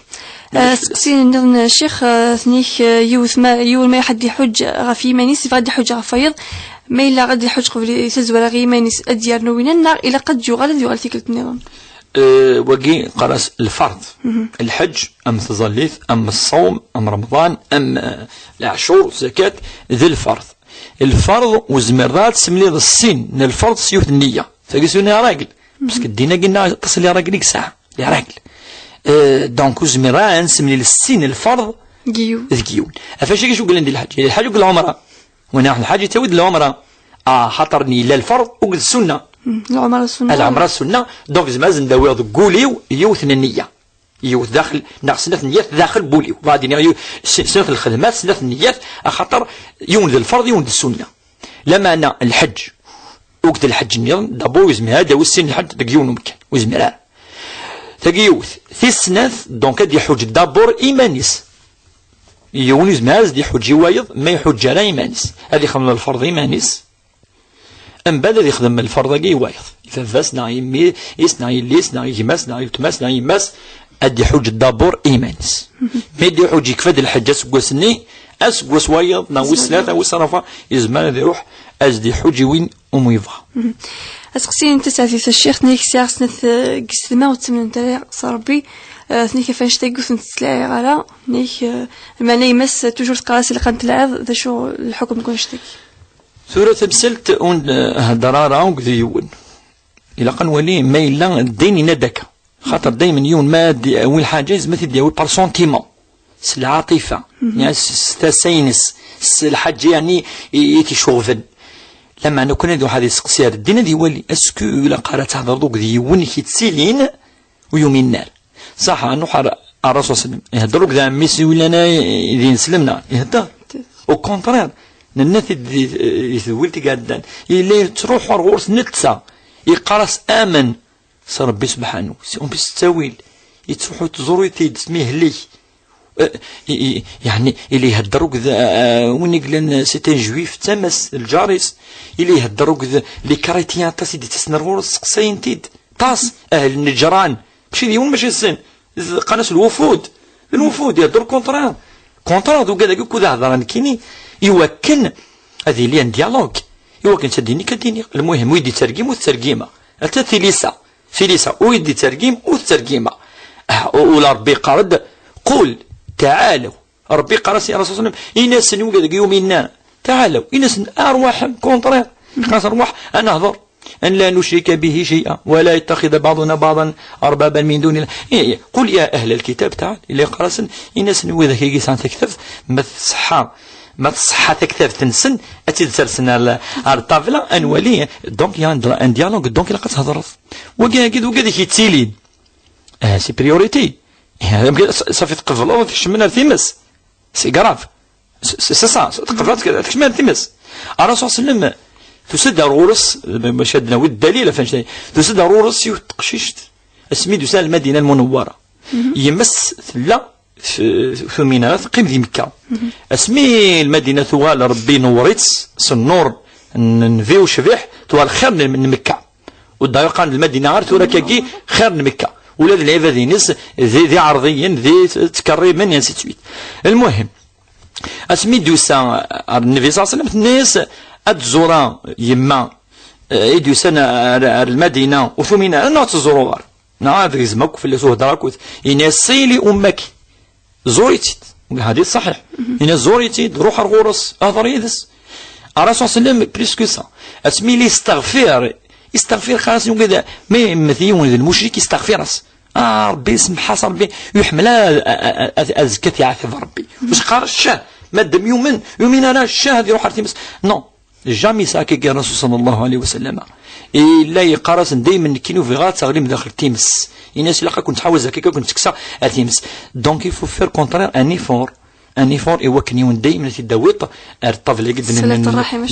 سين الشيخ ثنيك يوث ما يحد يحج غفي مانيس غادي يحج غفيض ما إلا غادي يحج قبل يتزور غي مانيس أديار نوين النار إلا قد يغال في كل النظام وقي قرص الفرض الحج أم تظليث أم الصوم أم رمضان أم العشور زكاة ذي الفرض وزمرات سملي السين من الفرض سيوث النية فقسوني راجل بس كدينا قلنا تصل يا راجل ساعة يا راجل دونك وزمران سملي السين الفرض جيون أفاشي شو قلنا دي الحج وقل العمرة ونحن الحج تود العمرة خطرني لا الفرض وقل السنة العمرة السنة دونك زمازن داوي قوليو يوث النية يوث داخل سنة النيات داخل بوليو بعدين سنة الخدمات سنة النيات خاطر يولد الفرض يولد السنة لما أنا الحج وقت الحج النظام دابو يزمي هذا والسن الحج دقيون مكان وزمرار تقيوث في السنة دونك دي حج دابور إيمانيس يون يزماز دي حج وايض ما يحج على إيمانيس هذه خدم الفرض إيمانيس أم بعد هذه خدم الفرض كي وايض إذا فاسنا يمي يسنا يليسنا يمسنا يتمسنا يمس أدي حج دابور إيمانيس ما يدي حج يكفد الحج أسقوسني أسقوس وايض ناويس ثلاثة وصرفة يزمان ذي روح أزدي حج وين أميفا أسقسين تسعفي الشيخ نيك سياق سنة قسمة وتمن تلاقي صربي ثنيك فاش تيقوث نتلاقي غالا نيك المعنى يمس توجور تقاسي اللي قد تلعب ذا شو الحكم يكون شتكي ثورة تمثلت أون هدرارة وقذيون إلا قنولي ما إلا الدين يندك خاطر دايما يون ما دي أول حاجة مثل ديال بار سونتيمون العاطفة يعني ستاسينس الحاجة يعني يتشوفن لما أنا كنا نديرو هذه السقسيات الدين دي ولي اسكو إلا قرأت تهضر دوك ديون كيتسيلين ويوم النار صح أنو الرسول صلى الله عليه وسلم يهضروك ذا ميسي ولا أنا إذا نسلمنا يهضر أو كونترير الناس يثولتي قادان إلا تروح ورغورس نتسا يقرص آمن صار ربي سبحانه سيهم بالتاويل يتروحوا تزوروا تسميه لي يعني اللي يهدروك ذا وين يقولن سيتان جويف تمس الجاريس اللي يهدروك ذا لي كاريتيان تاس يدي تسنرور سقسين تيد تاس أهل النجران ماشي ديون ماشي السن قناص الوفود يهدروا كونترا دوك هذاك كذا هضران كيني يوكن هذه ليان ديالوج يوكن تديني كديني المهم ويدي ترجم وترجمه أتا ثليسة ويدي ترجيم والترجيمة ولا ربي قرد قول تعالوا ربي قال سي الرسول صلى الله عليه وسلم إناس نوجد يومنا تعالوا إناس أرواح كونترير خاص أرواح أنا أهضر أن لا نشرك به شيئا ولا يتخذ بعضنا بعضا أربابا من دون الله. قل يا أهل الكتاب تعال اللي قرأسن إناس نوجد كي سان تكتف ما تصحى تكتف تنسن أتي ترسن على الطاولة أنولي دونك يا ان ديالوج دونك لا تهضر وقاعد يتسيلين سي بريوريتي صافي تقبلوا تشمنا التمس سي غراف سي سا تقبلت تشمنا التمس الرسول صلى الله عليه وسلم تسد رورس باش هدنا والدليل فاش تسد رورس يتقششت اسمي دوسان المدينه المنوره يمس ثلا في ميناء قيم ذي مكه اسمي المدينه ثوال ربي نوريت سنور نفيو شبيح ثوال خير من مكه والداير قال المدينه عارف وراكي خير من مكه ولاد العباد دينيس ذي عرضيا ذي تكريما ينسي تويت. المهم اسمي دوسان النبي صلى الله عليه وسلم الناس اتزورا يما يدوسان المدينه وثمينا انا تزوروا نعاد رزمك في اللي سوه دراكوت ينسي لي امك زوريتي هذه صحيح إن زوريتي روح الغرس أهضر يدس الرسول صلى الله عليه وسلم بليس سا اسمي لي يستغفر خلاص كذا ما مثيون المشرك يستغفر ربي يسمح ربي يحمل أزكتي عافية ربي واش قال الشاه مادام يومين أنا الشاه هذه روح التمس نو جامي ساكي الرسول صلى الله عليه وسلم إلا يقارس دايما كينو في غات تغليم داخل التيمس الناس اللي كنت تحاول هكاك كنت تكسى التيمس دونك يفو فير كونترير ان ايفور ايوا كنيون دايما تداوط الطفل جدا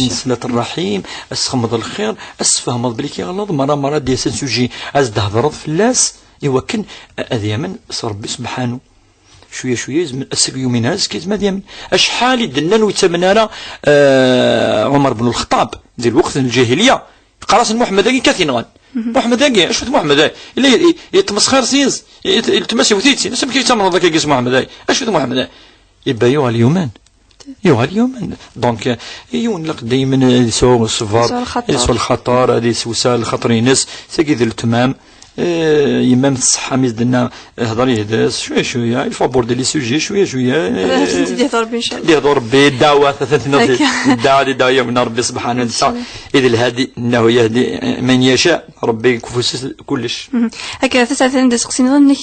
صلة الرحيم اسخمض الخير اسفهم بلي كيغلط مرة ديال سوجي ازد هضرض في اللاس ايوا كن اذيامن ربي سبحانه شويه من اسقيو من هاز كيت ما ديما اشحال يدنا ويتمنى عمر بن الخطاب ديال الوقت الجاهليه قراص محمد كاثينغان محمد اش محمد اللي يتمسخر سيز يلتمس يوتيتي نسم كيف تمر ذاك كيس محمد اش محمد يبقى يوها اليومان دونك يونلق دائما يسوق الصفار يسوق الخطر هذه سوسال الخطر ينس ساكي ذي التمام يمام الصحة ميزدنا هضري هداس شوية يفابور دي لي سوجي شوية يهضر ربي إن شاء الله يهضر ربي الدعوة الدعوة يوم ربي سبحانه وتعالى إذا الهادي إنه يهدي من يشاء ربي يكفوس كلش هكا تسعة دسقسين غنك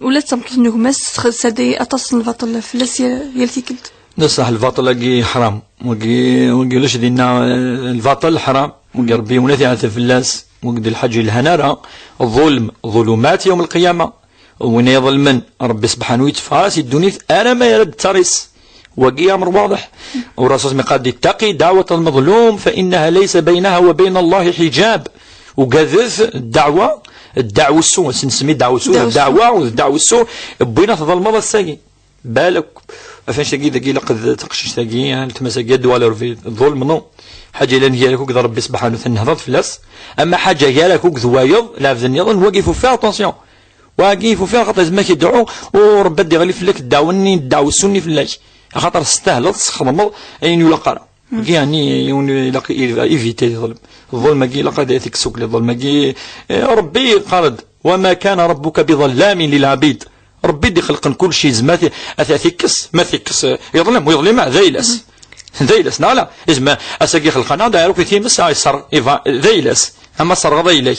ولا تمطل نغمس سادي أتصل البطل فلاس يلتي كنت نصح الباطل حرام وقي ليش دينا الباطل حرام وقي ربي ونثي على الفلاس وقد الحج الهنارة الظلم ظلمات يوم القيامة وين يظلمن ربي سبحانه يتفاس الدنيا أنا ما يرد ترس وقي أمر واضح والرسول قال اتقي دعوة المظلوم فإنها ليس بينها وبين الله حجاب وقذف الدعوة السوء سنسمي الدعوة السوء بين تظلم الساقي بالك فاش تلاقي لقد تقشش تلاقي تمسك ولا في الظلم نو حاجه لان هي لك ربي سبحانه وتعالى نهضر فلاس اما حاجه هي لك ذوايض لا في النظام وقفوا فيها اتونسيون وقفوا فيها خاطر ما كيدعوا وربي دي غلي فلك دعوني الدعوه السني فلاش خاطر استهلط سخرم اين يلقى يعني يلاقي ايفيتي الظلم كي لقى ذاتك سوق الظلم ربي قال وما كان ربك بظلام للعبيد ربي دي خلق كل شيء زماتي اثيكس ما ثيكس يظلم ذيلس لا اسمع اساقي خلقنا دايرو في تيمس يصر ذيلس اما صر غضيلك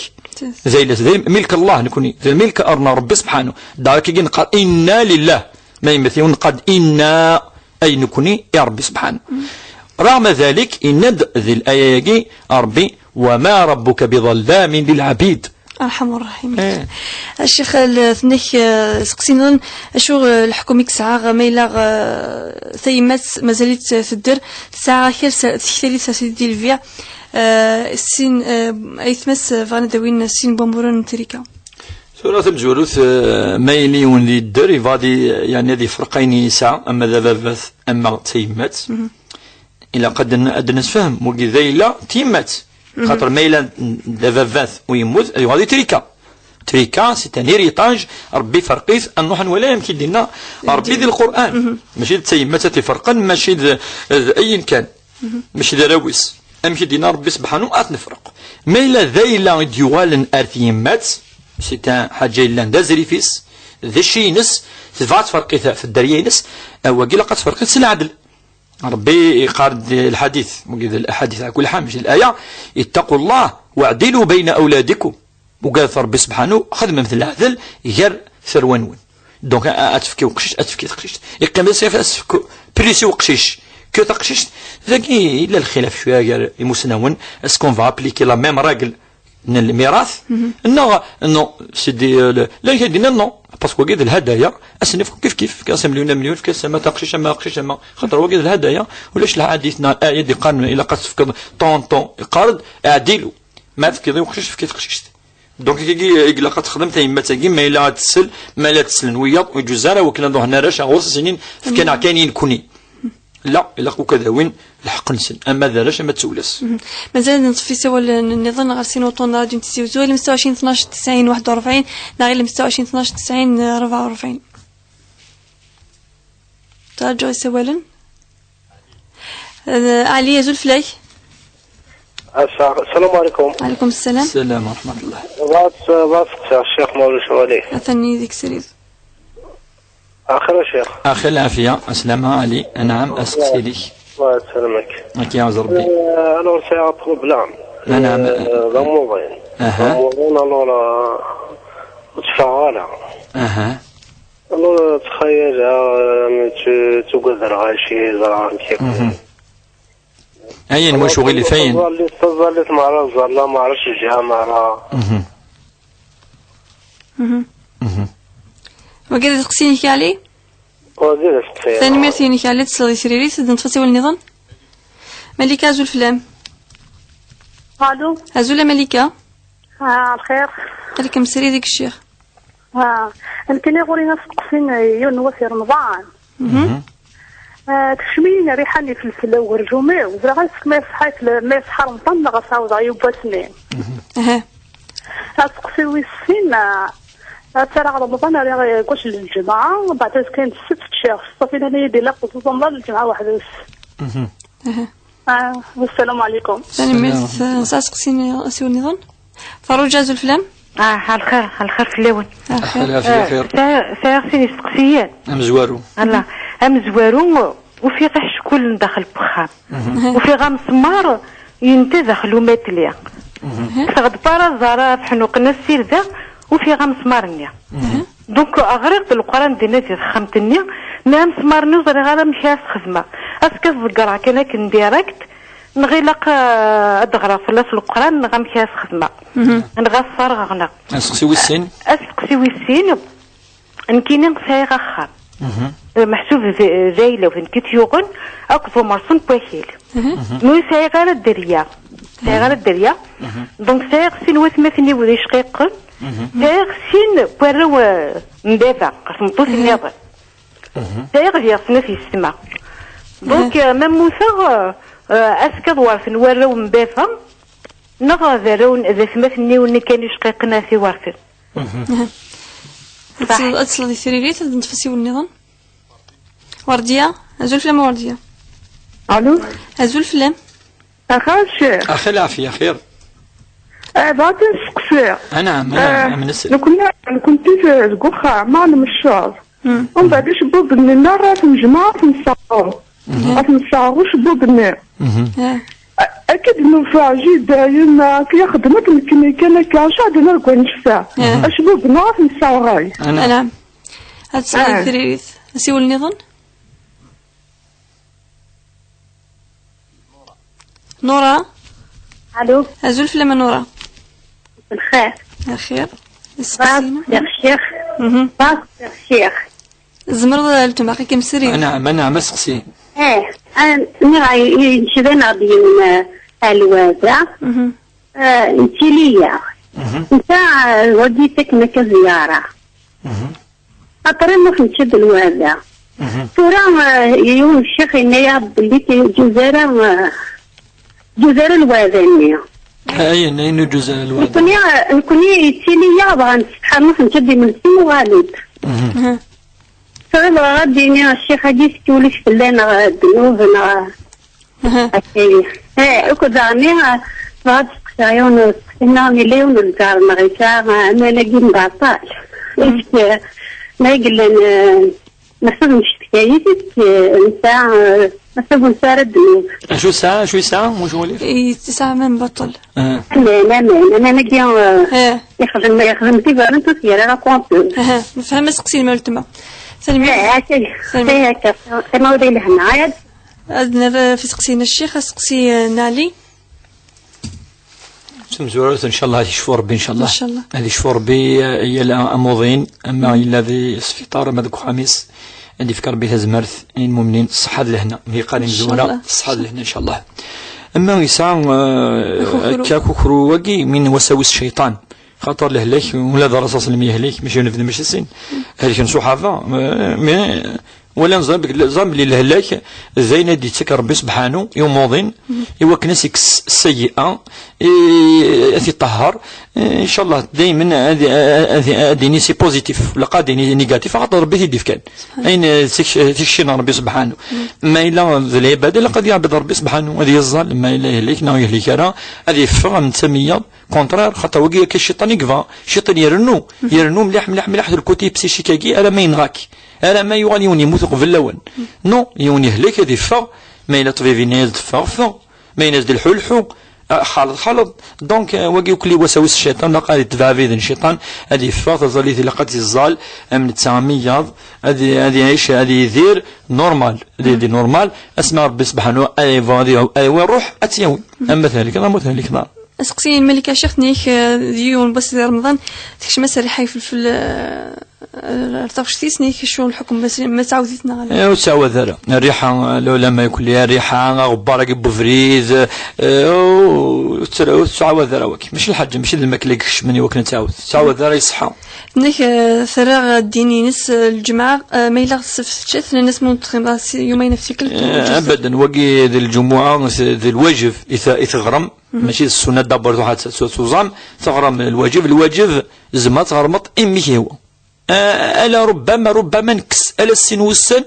ذيلس ملك الله نكوني الملك ارنا ربي سبحانه داك كي نقال انا لله ما يمثلون قد انا اي نكوني يا ربي سبحانه رغم ذلك ان ذي الايه ربي وما ربك بظلام للعبيد ارحم الراحمين الشيخ ثنيك سقسينا شو الحكومه كسعه ميلا ثيمات مازالت تدر ساعه خير ثالثه سيدي الفيا سين ايثمس فانا دوين سين بامورن تريكا سورة الجلوث مايلي ولي الدر فادي يعني هذه فرقين ساعة اما ذا اما تيمات الى قد ادنى نفهم وقي ذيلا تيمات خاطر ميلا دافافات ويموت غادي تريكا سي ان هيريتاج ربي فرقيث النوح ولا يمكن لنا ربي ذي القران ماشي تيمات تفرقا ماشي ايا كان ماشي دراويس أمشي دينا ربي سبحانه أتنفرق ما إلا ذايلا ديوالن أرثيمات سيتان حاجة إلا ندازري فيس ذا الشينس تفات فرقيتها في الدريانس وقيل قد فرقيت العدل ربي يقارد الحديث وقيل الأحاديث على كل حال مش الآية اتقوا الله واعدلوا بين أولادكم وقال ربي سبحانه خدم مثل العدل غير ثروانون دونك أتفكي وقشيش أتفكي تقشيش يقيم بسيف أتفكي بريسي وقشيش كو تقشيش ذاكي إلا الخلاف شوية غير يمسنون اسكون فا أبليكي لا ميم راجل من الميراث نو سيدي لا يدينا نو باسكو قيد الهدايا اسنف كيف كاسم مليون كاس ما تقشيش ما قشيش ما خاطر هو قيد الهدايا ولاش الحديثنا الايه دي قانون الا قصف طون يقارد اعدلوا ما تفكي وقشيش فكي تقشيش دونك كي الا تخدم تما تاكي ما الا تسل ما لا تسلن وياض وجزاره وكنا هنا راش غوص سنين كان كاينين كوني لا الا كذا وين الحق نسن اما ذا ما تسولس مازال نطفي سوا النظام غير سينوطون راديو تيزيوزو ل 26 12 90 41 نغير ل 26 12 90 44 ترجعوا سوالن علي يزول فلاي. السلام عليكم. وعليكم السلام. السلام ورحمة الله. بس الشيخ مولى شوالي. أثني ذيك سريد. آخر يا شيخ. آخر العافية. أسلم علي. نعم أسقسي لي. الله يسلمك. ماك يا ربي. أنا ورثي أطلب نعم. نعم. ضموضين. ضموضين أنا متفعلة. أنا تخيل تقدر غاشي زرعان كيف. أين مش غير فين؟ ظلت مع الزرلا ما عرفش الجامعة. وكذا تقسينك عليه؟ وكذا تقسينك. ثاني مرتينك عليه تصلي سريري تدن تفسي والنظام. ملكة أزول فلام. الو. أزول ملكة. الخير. عليكم سري ديك الشيخ. يمكن يقولي نفس تقسين يونوا في رمضان. تشمين ريحاني فلفل ورجومي وزرا ما يصحيت ما يصحى رمضان غصاوض عيوبا سنين. تقسي ويسين ترى رمضان راه كلش للجماعة بعد كاين 6 شهور صافي انا يدي لا خصوصا الجمعة واحدة بس. والسلام عليكم. ثاني ساسقسيني اسيو النظام. فاروج أزول فلام. الخير في اللون. خير. سيغسيني سقسيان. أمزوارو. الله أمزوارو وفي غش كل داخل بخام. وفي غام سمار ينتدخلوا ماتليا. تغد بارا زارا بحنوق السير ذا وفي غام سمارنيا. دونك أغرق القرآن دينا خمتني نام سمارني وزري غالا مشي خدمة. أسكت القرعة كان ديريكت نغيلق أدغرا في القرآن نغمشي خدمة. نغفر غنا. أسقسي ويسين. أسقسي ويسين. نكينين سايغ أخر. محسوب زي لو فين كتيوغن أكثر مرسون بوحيل. نو سايغ على الدريا. سايغ على الدريا. دونك سايغ سين وثمثني وذي شقيقن. سايغ سين برو مبافع قسم طوس النظر. سايغ يصنع في السماء. دونك مموثا أسكت وارفن وراو مبافع. نغا ذرون إذا سمثني وني كان يشقيقنا في وارفن. أتصل دي سريريت نتفسي والنظام. وردية أزول فلام وردية. الو. أزول فلام. أخير. أخي العافية خير. بعد نسقسي. نعم من السر. كنت في القخة معنا من الشهر. ومن بعد شبوب النار راه نجمع في نصاغو. نصاغو شبوب النار. أكيد إنه فاجي دايما كي خدمت يمكن كان كاش عندنا نركو نشفع. شبوب نار في نصاغاي. نعم. هاد سريريت أسيو النظام. نورا. الو. أزول فلام نورا. الخير. الخير. يا شيخ. يا شيخ. زمرض التماقي كم سري. نعم أسقسي. أنا نراي شذنا بين الوازع. انتيليا. انت وديتك مك زيارة. أطري ما فنشد الوازع. ترى يوم الشيخ إني بليت جزيرة الوازنية. أي إنه جزيرة الوازنية. نكوني تيليا بغا نستحمل نجدي من سي وغالب. فأنا غاديني الشيخ هادي ستوليش فلانا الذنوب أنا هكايا. أكد عني بعض سيون إنه مليون الجار مغيشا أنا نجيم بعطاش إيش ما يقول لنا نحسب مشتكيتك نساء نحسب نساء ردني شو ساعة مش ولي 9 من بطل أنا نجيم يخدم تيفارن تسير أنا كونتو نفهم سقسي المرتمة سلمي سلمي كما ودي لهنا عاد أذن في سقسينا الشيخ سقسي نالي سمزورات إن شاء الله هذه شفور ربي إن شاء الله. إن شاء الله. هذه شفور ربي هي الأموضين أما الذي فطار مذك خميس عندي فكر بها زمرث المؤمنين الصحة لهنا هي قادم زورة الصحة لهنا إن شاء الله. أما يسعى كاكو خروجي من وساوس الشيطان خاطر لهلك ولا دراسة سلمية هلك مش ينفذ مش السن هذيك صحافة ولا نظام اللي لهلاك زين دي تك ربي سبحانه يوم ماضين يوكنسك السيئة يطهر ان شاء الله دائما هذه نيسي بوزيتيف ولا قادي نيجاتيف خاطر ربي يدي فكان اين تكشينا ربي سبحانه ما الا العباده لا قد يعبد ربي سبحانه هذه الظل ما الا يهلك نا يهلك راه هذه فهم تسميه كونترير خاطر وكي الشيطان يكفى الشيطان يرنو مليح الكوتي بسيشيكاكي الا ما ينغاك أنا ما يغني يموت قبل اللون نو يوني هلك هذه فا ما إلا طبيبي ناس فا ما يناس ديال الحلحو خالط دونك واقي كلي وساوس الشيطان لا قال يتبع فيذن الشيطان هذه فا تظلي لقات الزال من 900 هذه عيش هذه يدير نورمال هذه نورمال اسمع ربي سبحانه ايوا روح اتيوي اما ذلك انا موت هذيك نار اسقسي الملكه شيخ نيك ديون بس رمضان تكش مسري حي في ارتفش نيك شو الحكم بس ما تعودتنا على وتعود ذرا الريحه لولا ما يكون لها ريحه غبار كيبو فريز تعود ذرا وكي مش الحاجه مش الماكله كش مني وكنا تعود ذرا يصحى نيك ثراغ الديني نس الجمعه ما يلا السبت الناس متخمه يومين في كل ابدا وكي ذي الجمعه ذي الواجب يثغرم ماشي السنه دبر واحد توزام تغرم الواجب زعما تغرمط امي هو الا ربما نكس الا السن والسن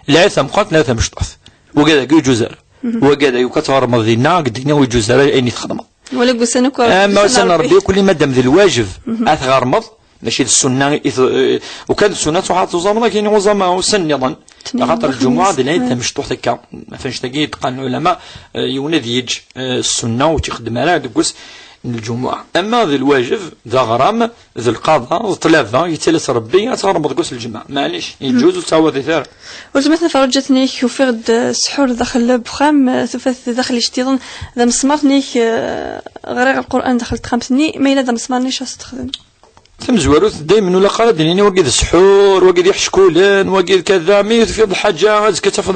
العثم قالت لا مش طاف وكذا جزر وكذا كتغرم دينا قدينا وجزر اني تخدم ولا قسنك ما سن ربي كل ما دام ذي الواجب اثغرمط ماشي السنه وكانت السنه واحد توزام كاين وزام سن نظن خاطر الجمعه ديالنا مش طوح هكا ما فاش تلقى يتقان العلماء يولد يج السنه وتخدم على دكوس الجمعه اما ذي الواجب ذا غرام ذي القضاء ثلاثه يتلس ربي تغرم دكوس الجمعه معليش يجوز تعوض ثار وجمعتنا فرجتني وفرد السحور داخل بخام ثفث داخل اشتيضن ذا مسمارني غير القران دخلت خمسني ما الا ذا مسمارنيش استخدم ثم زواروث دائما ولا قال ديني وقيد السحور وقيد يحشكولن وقيد كذا مي في الحاجه كتفض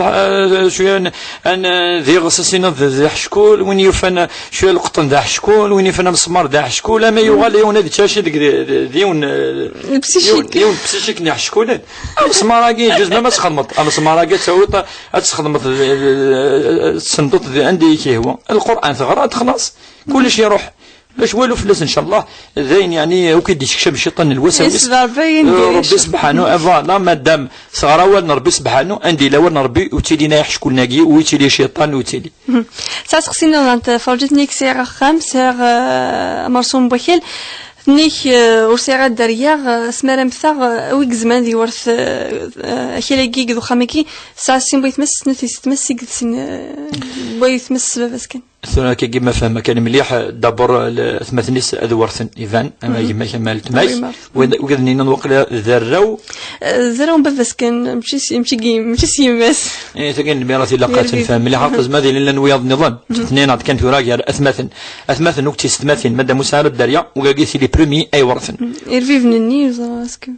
شويه ان ذي غسسين ذي حشكول وين يفن شويه القطن ذا حشكول وين يفن مسمار ذا حشكول ما يغال يون هذه تاشي ديون بسيشيك نحشكولن مسمار كي جوج ما تخدمط مسمار كي تسويط تخدمط الصندوق عندي كي هو القران ثغرات خلاص كل شيء يروح باش والو فلوس ان شاء الله زين يعني وكيدي تكشف الشيطان الوساوس ربي سبحانه فوالا مادام صغار ربي سبحانه عندي لا ربي وتيلينا يحشكوا ناقي ويتيلي شيطان ويتيلي سقسينا انت فرجتنيك سير خمس سير مرسوم بخيل نيك ورسيغا الدريا سمارا مثاغ ويك زمان دي ورث اكيلاكي ذو خاميكي ساعة سين بغيت تمس نتيس تمس بغيت تمس باباس كان ثنا كيما فهم كان مليح دابور ثمثنيس ذو ورث ايفان اما يما كمال تمايس وكذا نوقل ذراو باباس كان مشي سيماس اي تكن الميراث لقات فهم مليح حافظ ماذا لان وياض النظام اثنين كان في راجع اثمثن وقت ستمثل ماده مسار الدريا وقاقيسي لي بريمي اي ورثن يرفيفن النيوز اسكو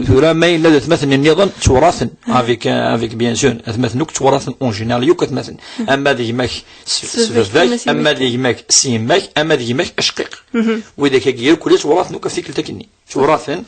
ثورا ما إلا تمثل النظام تراثن افيك بيان سور تمثل تراثن اون جينيرال يوك تمثل اما ذي ماك اما ذي ماك سيماك اما ذي ماك اشقيق واذا كير كل تراث نوك فيك تكني توراثا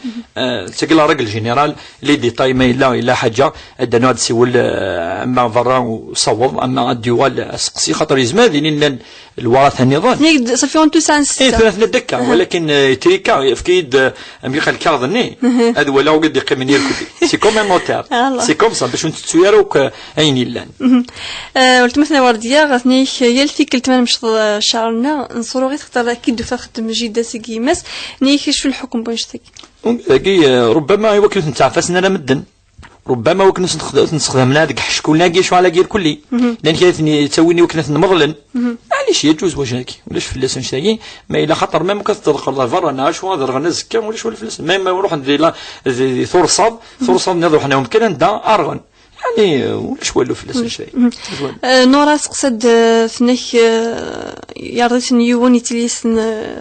تقلا راجل جنرال لي ديتاي ما الا حاجه عندنا هاد سيول اما فرا وصوب اما الديوال سقسي خاطر يزما دينين الوراثه النظام صافي اون تو سانس ثلاث دكه ولكن تريكا فكيد امي خال كاظني هذا ولا قد يقيم من يركض سي كوم ان موتور سي كوم صا باش نتسويروك عيني لان قلت مثلا ورديه غاتني يلفي كلت ما نمشط شعرنا نصورو غير خاطر اكيد فخدم جيده سكيماس نيك شو الحكم بونشتك ربما يوكل نتعفسنا لا مدن ربما وكنا نستخدمنا هذاك حشكولنا كي شو على كير كلي لان كيتني تسويني وكنا نمغلن معليش يجوز واش هاكي ولاش فلاس نشتاكي ما الا خطر ما ممكن تدخل الله برا انا شو هذا غنا زكا ولاش ولا فلاس ما نروح ندير ثرصاد نروح حنا يمكن ندا ارغن يعني ولاش والو فلاس نشتاكي نورا سقسد فنك يرضيت نيون يتليس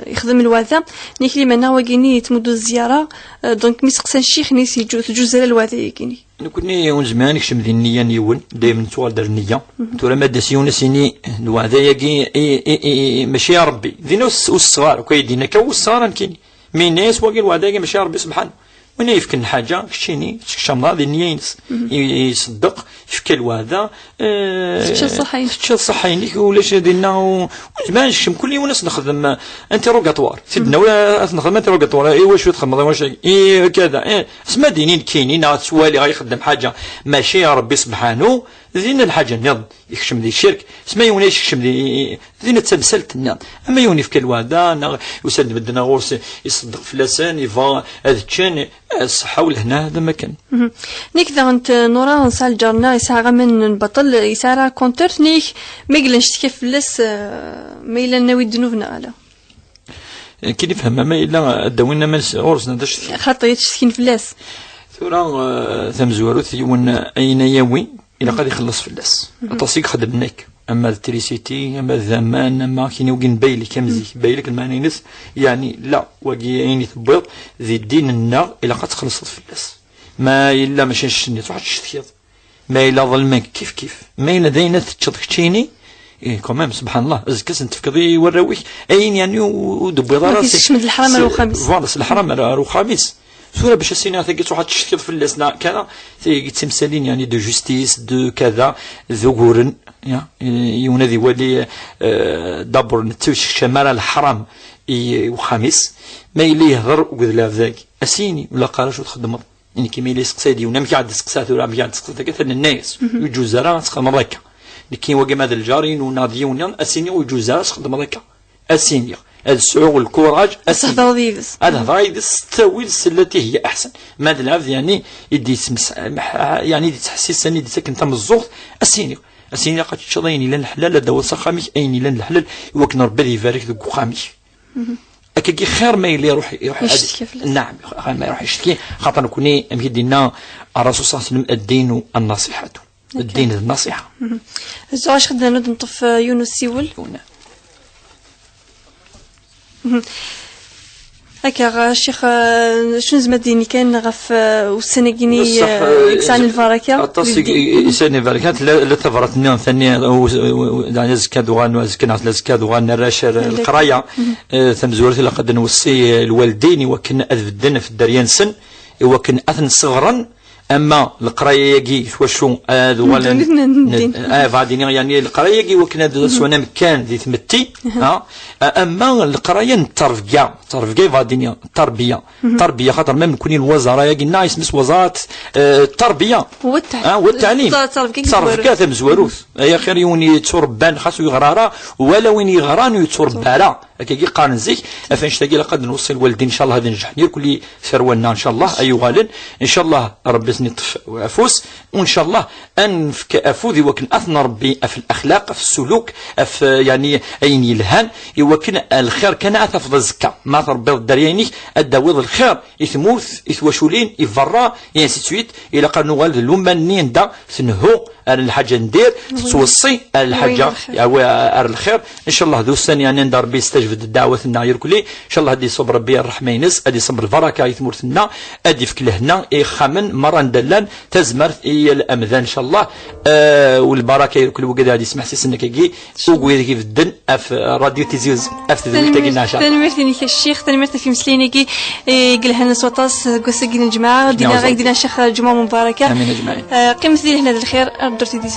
يخدم الوثا نيك لي منا وكيني تمدو الزياره دونك مي سقسان الشيخ نيس يجوز الوثا يكيني كوني ون زمان كشم ذي النية نيون دايما نتوال دار النية تورا مادة سيونا سيني الوعدا ياكي ماشي يا ربي ذينا والصغار وكايدينا كاو الصغار نكيني مي ناس واكي الوعدا ياكي ماشي يا ربي سبحانه وانا يفكن حاجة كشيني تشكشم ذي النية ينس يصدق يفكى الوعدا تشال صحيني ولاش دينا وزمان كشم كل يوم ناس نخدم انتروغاتوار سيدنا ولا نخدم انتروغاتوار اي واش تخدم واش اي كذا اسما دينين كاينين سوالي غيخدم حاجة ماشي يا ربي سبحانه ذينا الحاجة نض يكشم ذي الشرك اسما يوني يكشم ذي ذينا تمثلت النض اما يوني في الوعدا يسد بدنا غورس يصدق فلاسان يفا هذا تشان الصحة ولهنا هذا ما كان نيك ذا انت نورا نسال جارنا يسارع من البطل يسارع كونترت نيك ميقلنش كيف فلس ما إلا ناوي الذنوبنا على كي نفهم ما إلا داوينا ما غورسنا داش خاطر يتشكين فلاس ثورا ثم زواروث يون أين يوي إلا قد يخلص فلاس التصيق خدمناك أما التريسيتي أما الزمان أما كي نوقين بايلك كمزي بايلك المعنى نس يعني لا واقي عيني ثبيض ذي الدين النار إلا قد تخلصت فلاس ما إلا ماشي نشتني تروح تشتكيض ما إلا ظلمك كيف ما إلا داينا تشتكيني إيه كمان سبحان الله أزكس أنت فكذي وراويك أين يعني ودبيض راسي تشمد الحرام الخامس فوالا الحرام الخامس سورة باش السينما ثقي تروح تشتكي في الناس كذا تمثالين يعني دو جوستيس دو كذا ذكورن يونادي ولي دبر نتوش شمال الحرام وخامس ما يلي يهضر وقذ لا ذاك اسيني ولا قال شو تخدم يعني كيما يلي سقسادي ونا مكي عاد سقسات ولا مكي عاد سقسات كثر الناس يجوز راه تخدم هكا لكن واقي هذا الجارين وناضيون اسيني ويجوز راه تخدم هكا اسيني هذا السعور والكوراج هذا ضايدس تاويلس التي هي احسن ماذا العبد يعني يدي يعني يدي تحسيس يدي ساكن تم الزغط اسيني قد تشضيني لان الحلال داو سخامي ايني لان الحلال وكن ربي يبارك ذوك خامي اكاكي خير ما يلي يروح نعم ما يروح يشتكي خاطر كوني امكيدينا الرسول صلى الله عليه وسلم الدين النصيحه الدين النصيحه زواج خدنا نود نطف يونس سيول هكا الشيخ شنو زمديني كان غف والسنقيني يكسان البركه التصيق يساني البركات لا تفرطني ثاني يعني زكاد وغان زكاد وغان الراشر القرايه ثم زورتي لقد نوصي الوالدين وكن اذبدنا في الدريان سن وكن اثن صغرا اما القرايه يجي شو هذا ولا بعدين يعني القرايه يجي وكنا سوانا مكان ذي ثمتي اما القرايه الترفقه بعدين التربيه خاطر ما نكونين الوزراء يجي نايس مس وزاره التربيه والتعليم ترفقه ثم زواروث يا خير يوني تربان خاصو يغرارا ولا وين يغران يتربارا كي قارن زيك افنش تاقي لقد نوصل الوالدين ان شاء الله هذا ننجح ندير كل ثرونا ان شاء الله اي غالن ان شاء الله ربي نطف وافوس وان شاء الله انفك افوذي وكن اثنى ربي في الاخلاق في السلوك في يعني اين يلهان وكن الخير كان افضل الزكاه ما ربي الدرياني الداوض الخير يثموث يثوشولين يفرا يعني سيتويت الى قالوا والد الامنين دا سنهو الحاجه ندير توصي الحاجه او الخير ان شاء الله ذو السنه يعني ربي يستجيب جبد الدعوة يركلي ان شاء الله هدي صبر ربي الرحمه ينس هدي صبر البركه يثمرتنا هدي فك لهنا خمن مران دلان تزمرت الامذان ان شاء الله والبركه يركل وقد هذه سمح سنك كي وقوي كيف الدن اف راديو تيزيوز اف تلقينا ان شاء الله تنمرتني الشيخ تنمرت في مسليني كي قال لنا سوطاس قصقين الجماعه دينا غير دينا الشيخ الجمعه مباركه امين اجمعين قيمه لي هنا الخير درتي